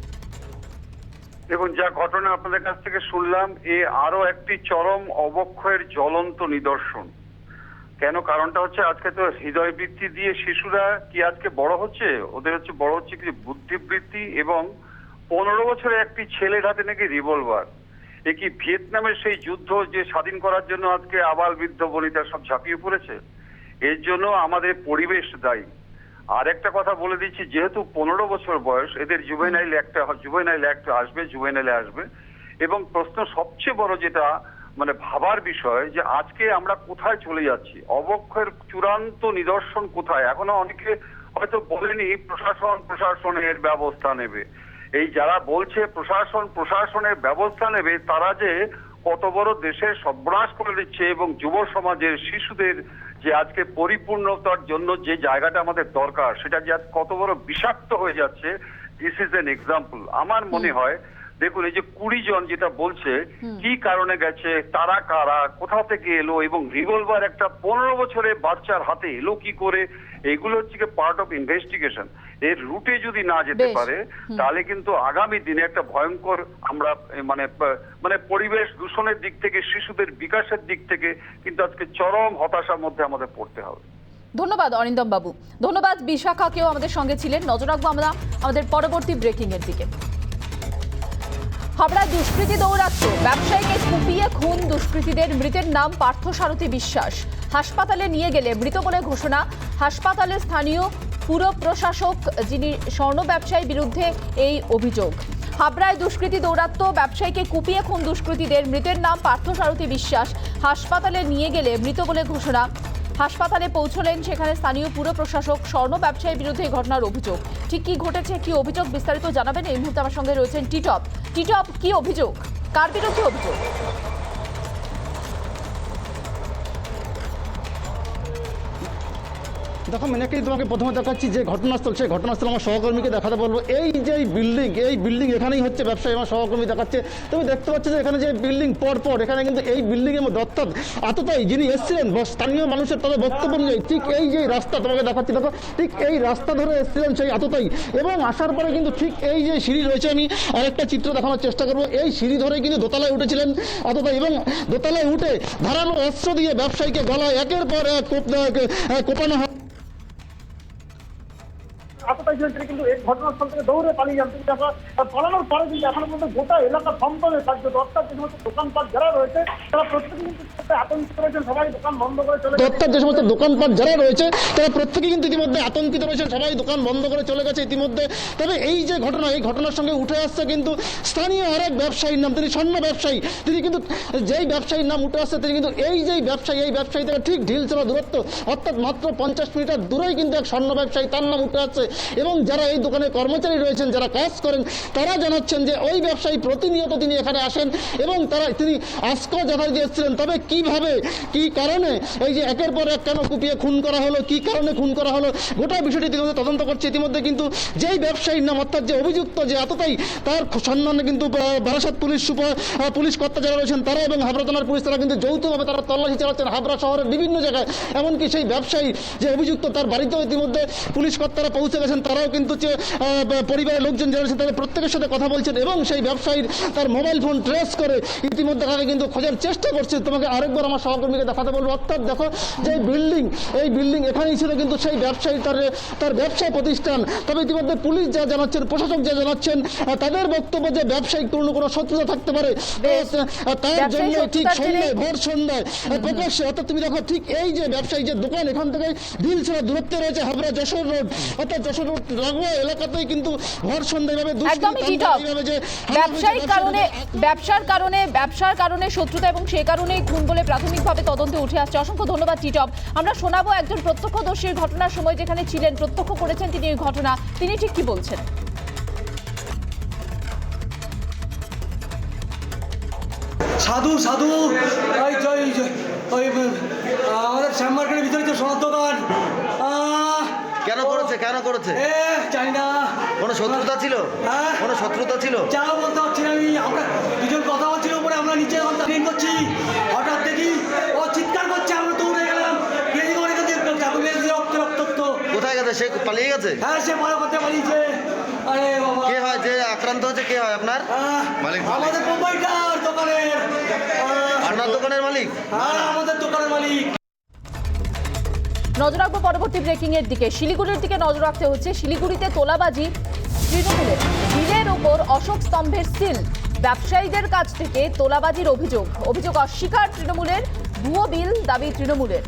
দেখুন, যা ঘটনা আপনাদের কাছ থেকে শুনলাম, এ আরো একটি চরম অবক্ষয়ের জ্বলন্ত নিদর্শন। কেন? কারণটা হচ্ছে আজকে তো হৃদয়বৃত্তি দিয়ে শিশুরা কি আজকে বড় হচ্ছে, ওদের হচ্ছে বড় হচ্ছে কি বুদ্ধিবৃত্তি এবং 15 বছরের একটি ছেলের হাতে নাকি রিভলভার। এ কি ভিয়েতনামের সেই যুদ্ধ যে স্বাধীন করার জন্য আজকে আবাল বৃদ্ধ বনিতা সব ঝাঁপিয়ে পড়েছে? এর জন্য আমাদের পরিবেশ দায়ী। আর একটা কথা বলে দিচ্ছি, যেহেতু 15 বছর বয়স, এদের জুভেনাইল অ্যাক্ট আসবে এবং প্রশ্ন সবচেয়ে বড় যেটা মানে ভাবার বিষয় যে আজকে আমরা কোথায় চলে যাচ্ছি, অবক্ষয়ের চূড়ান্ত নিদর্শন কোথায়। এখনো অনেকে হয়তো বলেনি প্রশাসনের ব্যবস্থা নেবে। এই যারা বলছে প্রশাসনের ব্যবস্থা নেবে, তারা যে কত বড় দেশের সর্বনাশ করে দিচ্ছে এবং যুব সমাজের শিশুদের যে আজকে পরিপূর্ণতার জন্য যে জায়গাটা আমাদের দরকার, সেটা যে আজ কত বড় বিষাক্ত হয়ে যাচ্ছে, দিস ইজ এন এক্সাম্পল। আমার মনে হয় দেখুন, এই যে 20 জন যেটা বলছে, কি কারণে গেছে, তারা কারা, কোথা থেকে এলো এবং রিভলভার একটা 15 বছরের বাচ্চার হাতে এলো কি করে, এগুলো হচ্ছে পার্ট অফ ইনভেস্টিগেশন। এর রুটে যদি না যেতে পারে তাহলে কিন্তু আগামী দিনে একটা ভয়ঙ্কর আমরা মানে পরিবেশ দূষণের দিক থেকে, শিশুদের বিকাশের দিক থেকে কিন্তু আজকে চরম হতাশার মধ্যে আমাদের পড়তে হবে। ধন্যবাদ অরিন্দম বাবু। ধন্যবাদ বিশাখাকেও আমাদের সঙ্গে ছিলেন। নজর রাখবো আমরা আমাদের পরবর্তী ব্রেকিং এর দিকে। হাবড়ায় দুষ্কৃতী দৌরাত্ম্য, ব্যবসায়ীকে কুপিয়ে খুন দুষ্কৃতীদের। মৃতের নাম পার্থসারথী বিশ্বাস। হাসপাতালে নিয়ে গেলে মৃত বলে ঘোষণা। হাসপাতালের স্থানীয় পুর প্রশাসক যিনি স্বর্ণ ব্যবসায়ীর বিরুদ্ধে এই অভিযোগ। হাবড়ায় দুষ্কৃতী দৌরাত্ম্য, ব্যবসায়ীকে কুপিয়ে খুন দুষ্কৃতীদের। মৃতের নাম পার্থসারথী বিশ্বাস। হাসপাতালে নিয়ে গেলে মৃত বলে ঘোষণা। হাসপাতালে পৌঁছলেন সেখানে স্থানীয় পুর প্রশাসক। স্বর্ণ ব্যবসায়ীর বিরুদ্ধে এই ঘটনার অভিযোগ। ঠিক কি ঘটেছে, কি অভিযোগ, বিস্তারিত জানাবেন। এই মুহূর্তে আমার সঙ্গে রয়েছেন টিটপ। টিটপ, কি অভিযোগ, কার বিরুদ্ধে অভিযোগ? দেখো মিনাক্ষী, তোমাকে প্রথমে দেখাচ্ছি যে ঘটনাস্থল, সেই ঘটনাস্থল আমার সহকর্মীকে দেখাতে বলবো। এই যে বিল্ডিং এখানেই হচ্ছে ব্যবসায়ী, আমার সহকর্মী দেখাচ্ছে। তুমি দেখতে পাচ্ছ যে এখানে যে বিল্ডিং পর এখানে কিন্তু এই বিল্ডিংয়ের মধ্যে অর্থাৎ এতটাই যিনি এসেছিলেন স্থানীয় মানুষের তাদের বক্তব্য অনুযায়ী ঠিক এই যে রাস্তা তোমাকে দেখাচ্ছি, দেখো ঠিক এই রাস্তা ধরে এসেছিলেন সেই এতটাই, এবং আসার পরে কিন্তু ঠিক এই যে সিঁড়ি রয়েছে, আমি আরেকটা চিত্র দেখানোর চেষ্টা করবো। এই সিঁড়ি ধরে কিন্তু দোতলায় উঠেছিলেন এতটাই, এবং দোতলায় উঠে ধারালো অস্ত্র দিয়ে ব্যবসায়ীকে গলায় একের পর এক কোপানো হয়। এতটাই জন্য কিন্তু এই ঘটনাস্থল থেকে দৌড়ে পালিয়ে যান। কিন্তু পালানোর পরে কিন্তু এখনো পর্যন্ত গোটা এলাকা থমথমে থাকবে। অর্থাৎ যে সমস্ত দোকানপাট যারা রয়েছে তারা প্রত্যেকে কিন্তু আতঙ্কিত রয়েছেন, সবাই দোকান বন্ধ করে চলে গেছে। অর্থাৎ যে সমস্ত দোকানপাট যারা রয়েছে তারা প্রত্যেকে কিন্তু ইতিমধ্যে আতঙ্কিত রয়েছেন, সবাই দোকান বন্ধ করে চলে গেছে ইতিমধ্যে। তবে এই যে ঘটনা, এই ঘটনার সঙ্গে উঠে আসছে কিন্তু স্থানীয় আরেক ব্যবসায়ীর নাম, তিনি স্বর্ণ ব্যবসায়ী। তিনি কিন্তু যেই ব্যবসায়ীর নাম উঠে আসছে তিনি কিন্তু এই যেই ব্যবসায়ী, এই ব্যবসায়ী থেকে ঠিক ঢিলছড়া দূরত্ব, অর্থাৎ মাত্র 50 মিটার দূরেই কিন্তু এক স্বর্ণ ব্যবসায়ী, তার নাম উঠে আসছে। এবং যারা এই দোকানে কর্মচারী রয়েছেন, যারা কাজ করেন, তারা জানাচ্ছেন যে ওই ব্যবসায়ী প্রতিনিয়ত তিনি এখানে আসেন এবং তিনি আজকেও যাতায়াত দিয়ে এসেছিলেন। তবে কিভাবে, কি কারণে এই যে একের পর এক কেন কুপিয়ে খুন করা হলো, কি কারণে খুন করা হলো, গোটা বিষয়টি ইতিমধ্যে তদন্ত করছে। ইতিমধ্যে কিন্তু যেই ব্যবসায়ীর নাম, অর্থাৎ যে অভিযুক্ত, যে এতটাই তার সম্মানে কিন্তু বারাসাত পুলিশ কর্তা যারা রয়েছেন তারা এবং হাবড়া থানার পুলিশ, তারা কিন্তু যৌথভাবে তারা তল্লাশি চালাচ্ছেন হাবড়া শহরের বিভিন্ন জায়গায়। এমনকি সেই ব্যবসায়ী যে অভিযুক্ত, তার বাড়িতেও ইতিমধ্যে পুলিশ কর্তারা পৌঁছে গেছেন। তারাও কিন্তু পরিবারের লোকজন যারা রয়েছেন তাদের প্রত্যেকের সাথে কথা বলছেন এবং সেই ব্যবসায়ীর তার মোবাইল ফোন ট্রেস করে ইতিমধ্যে তারা কিন্তু খোঁজার চেষ্টা করছে। তোমাকে আরেকবার আমার সহকর্মীকে দেখাতে বলবো। অর্থাৎ দেখো যে এই বিল্ডিং এখানেই ছিল কিন্তু সেই ব্যবসায়ী তার ব্যবসা প্রতিষ্ঠান। তবে ইতিমধ্যে পুলিশ যা জানাচ্ছেন, প্রশাসক যা জানাচ্ছেন, তাদের বক্তব্য যে ব্যবসায়িক কোনো শত্রুতা থাকতে পারে, তার জন্য ঠিক সন্ধ্যায়, ভোর সন্ধ্যায় প্রকাশ্যে, অর্থাৎ তুমি দেখো ঠিক এই যে ব্যবসায়ী যে দোকান, এখান থেকে ঢিলছড়া দূরত্বে রয়েছে হাবড়া যশোর রোড, অর্থাৎ যশোর রোড লাগোয়া এলাকাতেই কিন্তু ভোর সন্ধ্যায় ব্যবসার কারণে শত্রুতা এবং সে কারণেই খুন বলে প্রাথমিকভাবে তদন্তে উঠে আসছে। অসংখ্য ধন্যবাদ টিটপ। আমরা শোনাবো একজন প্রত্যক্ষদর্শীর ঘটনার সময় যেখানে ছিলেন, প্রত্যক্ষ করেছেন তিনি এই ঘটনা, তিনি ঠিক কি বলছেন। সাধু ওই আমাদের শ্যামমার্কেটের ভিতরে তো সোনার দোকান। কেন করেছে জানি না। কোনো শত্রুতা ছিল? হ্যাঁ, কোনো শত্রুতা ছিল? যাও বলতে পারছি না আমি। আমরা দুজন কথা বলছিল, উপরে আমরা নিচে ট্রেন করছি, হঠাৎ দেখি ও চিৎকার করছে, আমরা দৌড়ে গেলাম। কোথায় গেছে সে? পালিয়ে গেছে? হ্যাঁ, সে বড় করতে পালিয়েছে। আরে বাবা, কে হয় যে আক্রান্ত হয়েছে? কে হয় আপনার মালিক? আমাদের মুম্বাইটার দোকানের। আপনার দোকানের মালিক? হ্যাঁ, আমাদের দোকানের মালিক। নজর রাখবো পরবর্তী ব্রেকিং এর দিকে। শিলিগুড়ির দিকে নজর রাখতে হচ্ছে। শিলিগুড়িতে তোলাবাজি, তৃণমূলের বিলের ওপর অশোক স্তম্ভের সিল। ব্যবসায়ীদের কাছ থেকে তোলাবাজির অভিযোগ অস্বীকার তৃণমূলের, ভুয়ো বিল দাবি তৃণমূলের।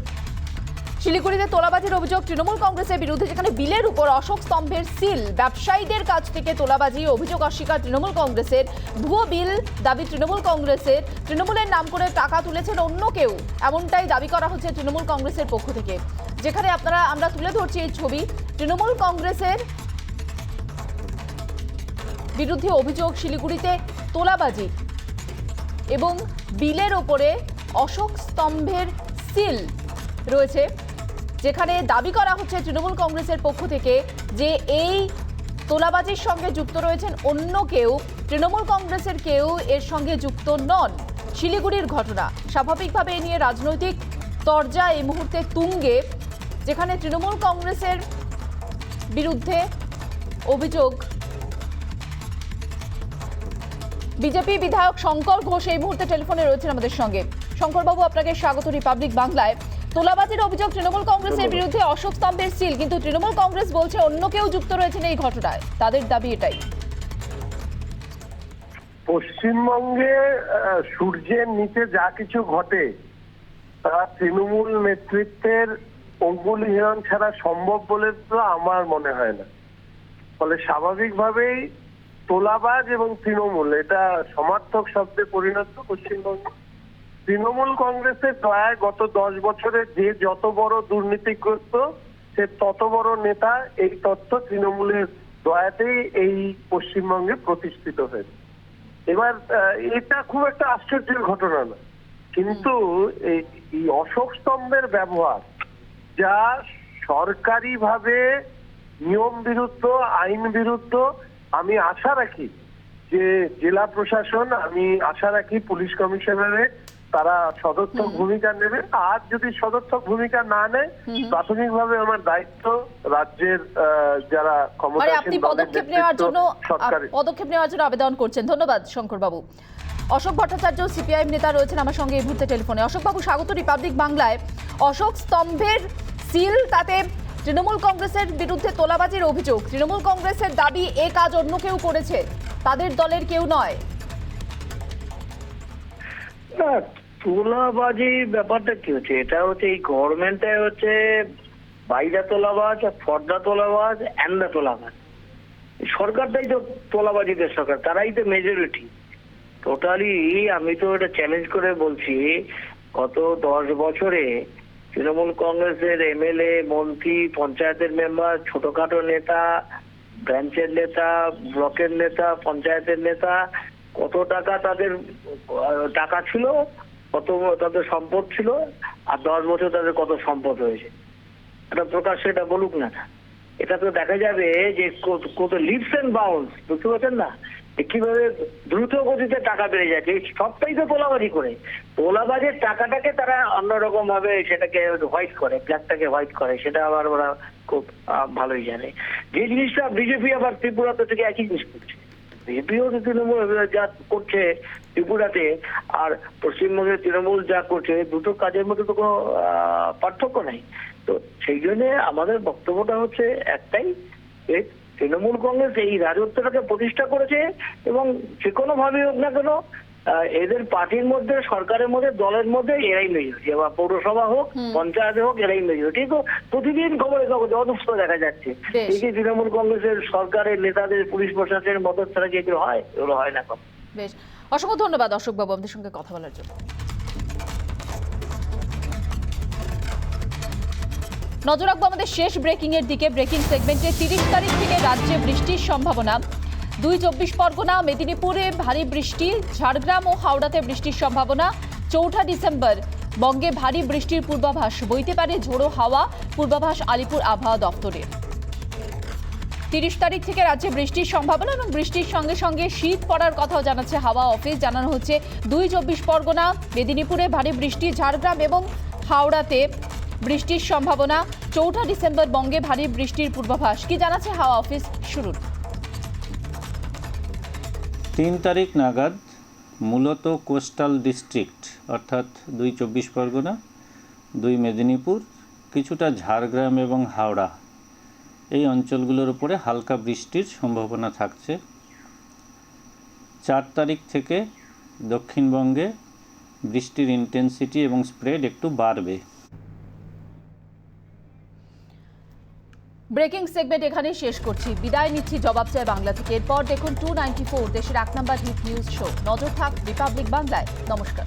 শিলিগুড়িতে তোলাবাজির অভিযোগ তৃণমূল কংগ্রেসের বিরুদ্ধে, যেখানে বিলের উপর অশোক স্তম্ভের সিল। ব্যবসায়ীদের কাছ থেকে তোলাবাজি, অভিযোগ অস্বীকার তৃণমূল কংগ্রেসের, ভুয়ো বিল দাবি তৃণমূল কংগ্রেসের। তৃণমূলের নাম করে টাকা তুলেছেন অন্য কেউ, এমনটাই দাবি করা হচ্ছে তৃণমূল কংগ্রেসের পক্ষ থেকে। যেখানে আমরা তুলে ধরছি এই ছবি, তৃণমূল কংগ্রেসের বিরুদ্ধে অভিযোগ শিলিগুড়িতে তোলাবাজি এবং বিলের ওপরে অশোক স্তম্ভের সিল রয়েছে, যেখানে দাবি করা হচ্ছে তৃণমূল কংগ্রেসের পক্ষ থেকে যে এই তোলাবাজির সঙ্গে যুক্ত রয়েছেন অন্য কেউ, তৃণমূল কংগ্রেসের কেউ এর সঙ্গে যুক্ত নন। শিলিগুড়ির ঘটনা, স্বাভাবিকভাবে এ নিয়ে রাজনৈতিক তরজা এই মুহূর্তে তুঙ্গে, যেখানে তৃণমূল কংগ্রেসের বিরুদ্ধে অভিযোগ। বিজেপি বিধায়ক শঙ্কর ঘোষ এই মুহূর্তে টেলিফোনে রয়েছেন আমাদের সঙ্গে। শঙ্করবাবু, আপনাকে স্বাগত রিপাবলিক বাংলায়। তোলাবাজির অভিযোগ তৃণমূল কংগ্রেসের বিরুদ্ধে, অশোক স্তম্ভের সিল, কিন্তু তৃণমূল কংগ্রেস বলছে অন্য কেউ যুক্ত রয়েছেন এই ঘটনায়, তাদের দাবি এটাই। পশ্চিমবঙ্গে সূর্যের নিচে যা কিছু ঘটে তা তৃণমূল নেতৃত্বের অঙ্গুলিহীন ছাড়া সম্ভব বলে তো আমার মনে হয় না। ফলে স্বাভাবিকভাবেই তোলাবাজ এবং তৃণমূল এটা সমার্থক শব্দে পরিণত পশ্চিমবঙ্গে। তৃণমূল কংগ্রেসের প্রায় গত 10 বছরে যে যত বড় দুর্নীতিগ্রস্ত সে তত বড় নেতা এই তথ্য তৃণমূলের দয়াতেই এই পশ্চিমবঙ্গে প্রতিষ্ঠিত হয়েছে। এবার এটা খুব একটা আশ্চর্যের ঘটনা না, কিন্তু এই অশোক স্তম্ভের ব্যবহার যা সরকারিভাবে নিয়ম বিরুদ্ধ, আইন বিরুদ্ধ, আমি আশা রাখি যে জেলা প্রশাসন, আমি আশা রাখি পুলিশ কমিশনারে তারা সদর্থক ভূমিকা নেবে। আর যদি সদর্থক ভূমিকা না নেয়, প্রাথমিকভাবে আমার দায়িত্ব রাজ্যের যারা আপনি পদক্ষেপ নেওয়ার জন্য আবেদন করছেন। ধন্যবাদ শঙ্কর বাবু। অশোক ভট্টাচার্য সিপিআইএম নেতা রয়েছেন আমার সঙ্গে এই মুহূর্তে টেলিফোনে। অশোক বাবু, স্বাগত রিপাবলিক বাংলায়। অশোক স্তম্ভের সিল, তাতে তৃণমূল কংগ্রেসের বিরুদ্ধে তোলাবাজির অভিযোগ। তৃণমূল কংগ্রেসের দাবি এ কাজ অন্য কেউ করেছে, তাদের দলের কেউ নয়। না, তোলাবাজি ব্যাপারটা কি হচ্ছে, এটা হচ্ছে এই গভর্নমেন্টে হচ্ছে বাইদা তোলাবাজ, ফর্দা তোলাবাজ, অ্যান্ডা তোলাবাজ। সরকারটাই তো তোলাবাজিদের সরকার, তারাই তো মেজরিটি টোটালি। আমি তো এটা চ্যালেঞ্জ করে বলছি, গত 10 বছরে তৃণমূল কংগ্রেসের এমএলএ, মন্ত্রী, পঞ্চায়েতের মেম্বার, ছোটখাটো নেতা, ব্রাঞ্চের নেতা, ব্লকের নেতা, পঞ্চায়েতের নেতা, কত টাকা তাদের টাকা ছিল, কত তাদের সম্পদ ছিল, আর 10 বছর তাদের কত সম্পদ হয়েছে, এটা প্রকাশ্যে এটা বলুক না। এটা তো দেখা যাবে যে কত লিপস এন্ড বাউন্স, বুঝতে পারছেন না, কিভাবে দ্রুত গতিতে টাকা বেড়ে যাচ্ছে। সবটাই তো তোলাবাজি করে, তোলাবাজের টাকাটাকে তারা অন্যরকম ভাবে সেটাকে হোয়াইট করে, ব্ল্যাকটাকে হোয়াইট করে, সেটা আবার ওরা খুব ভালোই জানে। যে জিনিসটা বিজেপি আবার ত্রিপুরাতে থেকে একই জিনিস করছে, বিজেপিও তৃণমূল যা করছে ত্রিপুরাতে আর পশ্চিমবঙ্গের তৃণমূল যা করছে, দুটো কাজের মধ্যে তো কোনো পার্থক্য নাই। তো সেই জন্য আমাদের বক্তব্যটা হচ্ছে একটাই, তৃণমূল কংগ্রেস এই রাজত্বটাকে প্রতিষ্ঠা করেছে এবং যে কোনো ভাবে হোক না কেন এদের পার্টির মধ্যে, সরকারের মধ্যে, দলের মধ্যে এরাই মেজরিটি, বা পৌরসভা হোক, পঞ্চায়েতে হোক, এরাই মেজরিটি। তো প্রতিদিন খবরে কাগজে অদস্ত দেখা যাচ্ছে এই যে তৃণমূল কংগ্রেসের সরকারের নেতাদের, পুলিশ প্রশাসনের মদত ছাড়া যে এগুলো হয়, এগুলো হয় না। বেশ, অসংখ্য ধন্যবাদ অশোক বাবু আমাদের সঙ্গে কথা বলার জন্য। নজর রাখবো আমাদের শেষ ব্রেকিং এর দিকে। ব্রেকিং সেগমেন্টে 30 তারিখ থেকে রাজ্যে বৃষ্টির সম্ভাবনা। 2 চব্বিশ পরগনা, মেদিনীপুরে ভারী বৃষ্টি, ঝাড়গ্রাম ও হাওড়াতে বৃষ্টির সম্ভাবনা। 4 ডিসেম্বর বঙ্গে ভারী বৃষ্টির পূর্বাভাস, বইতে পারে ঝোড়ো হাওয়া, পূর্বাভাস আলিপুর আবহাওয়া দপ্তরের। 30 তারিখ থেকে রাজ্যে বৃষ্টির সম্ভাবনা এবং বৃষ্টির সঙ্গে সঙ্গে শীত পড়ার কথাও জানাচ্ছে হাওয়া অফিস। জানানো হচ্ছে 2 চব্বিশ পরগনা, মেদিনীপুরে ভারী বৃষ্টি, ঝাড়গ্রাম এবং হাওড়াতে বৃষ্টির সম্ভাবনা। 4 ডিসেম্বর বঙ্গে ভারী বৃষ্টির পূর্বাভাস। কি জানাচ্ছে হাওয়া অফিস, শুরু। 3 তারিখ নাগাদ মূলত কোস্টাল ডিস্ট্রিক্ট অর্থাৎ 2 চব্বিশ পরগনা, 2 মেদিনীপুর, কিছুটা ঝাড়গ্রাম এবং হাওড়া, এই অঞ্চলগুলোর উপরে হালকা বৃষ্টির সম্ভাবনা থাকছে। 4 তারিখ থেকে দক্ষিণবঙ্গে বৃষ্টির ইন্টেন্সিটি এবং স্প্রেড একটু বাড়বে। ব্রেকিং সেগমেন্ট এখানেই শেষ করছি। বিদায় নিচ্ছি জবাব চায় বাংলা থেকে। এরপর দেখুন 294, দেশের 1 নম্বর হিট নিউজ শো। নজর থাক রিপাবলিক বাংলায়। নমস্কার।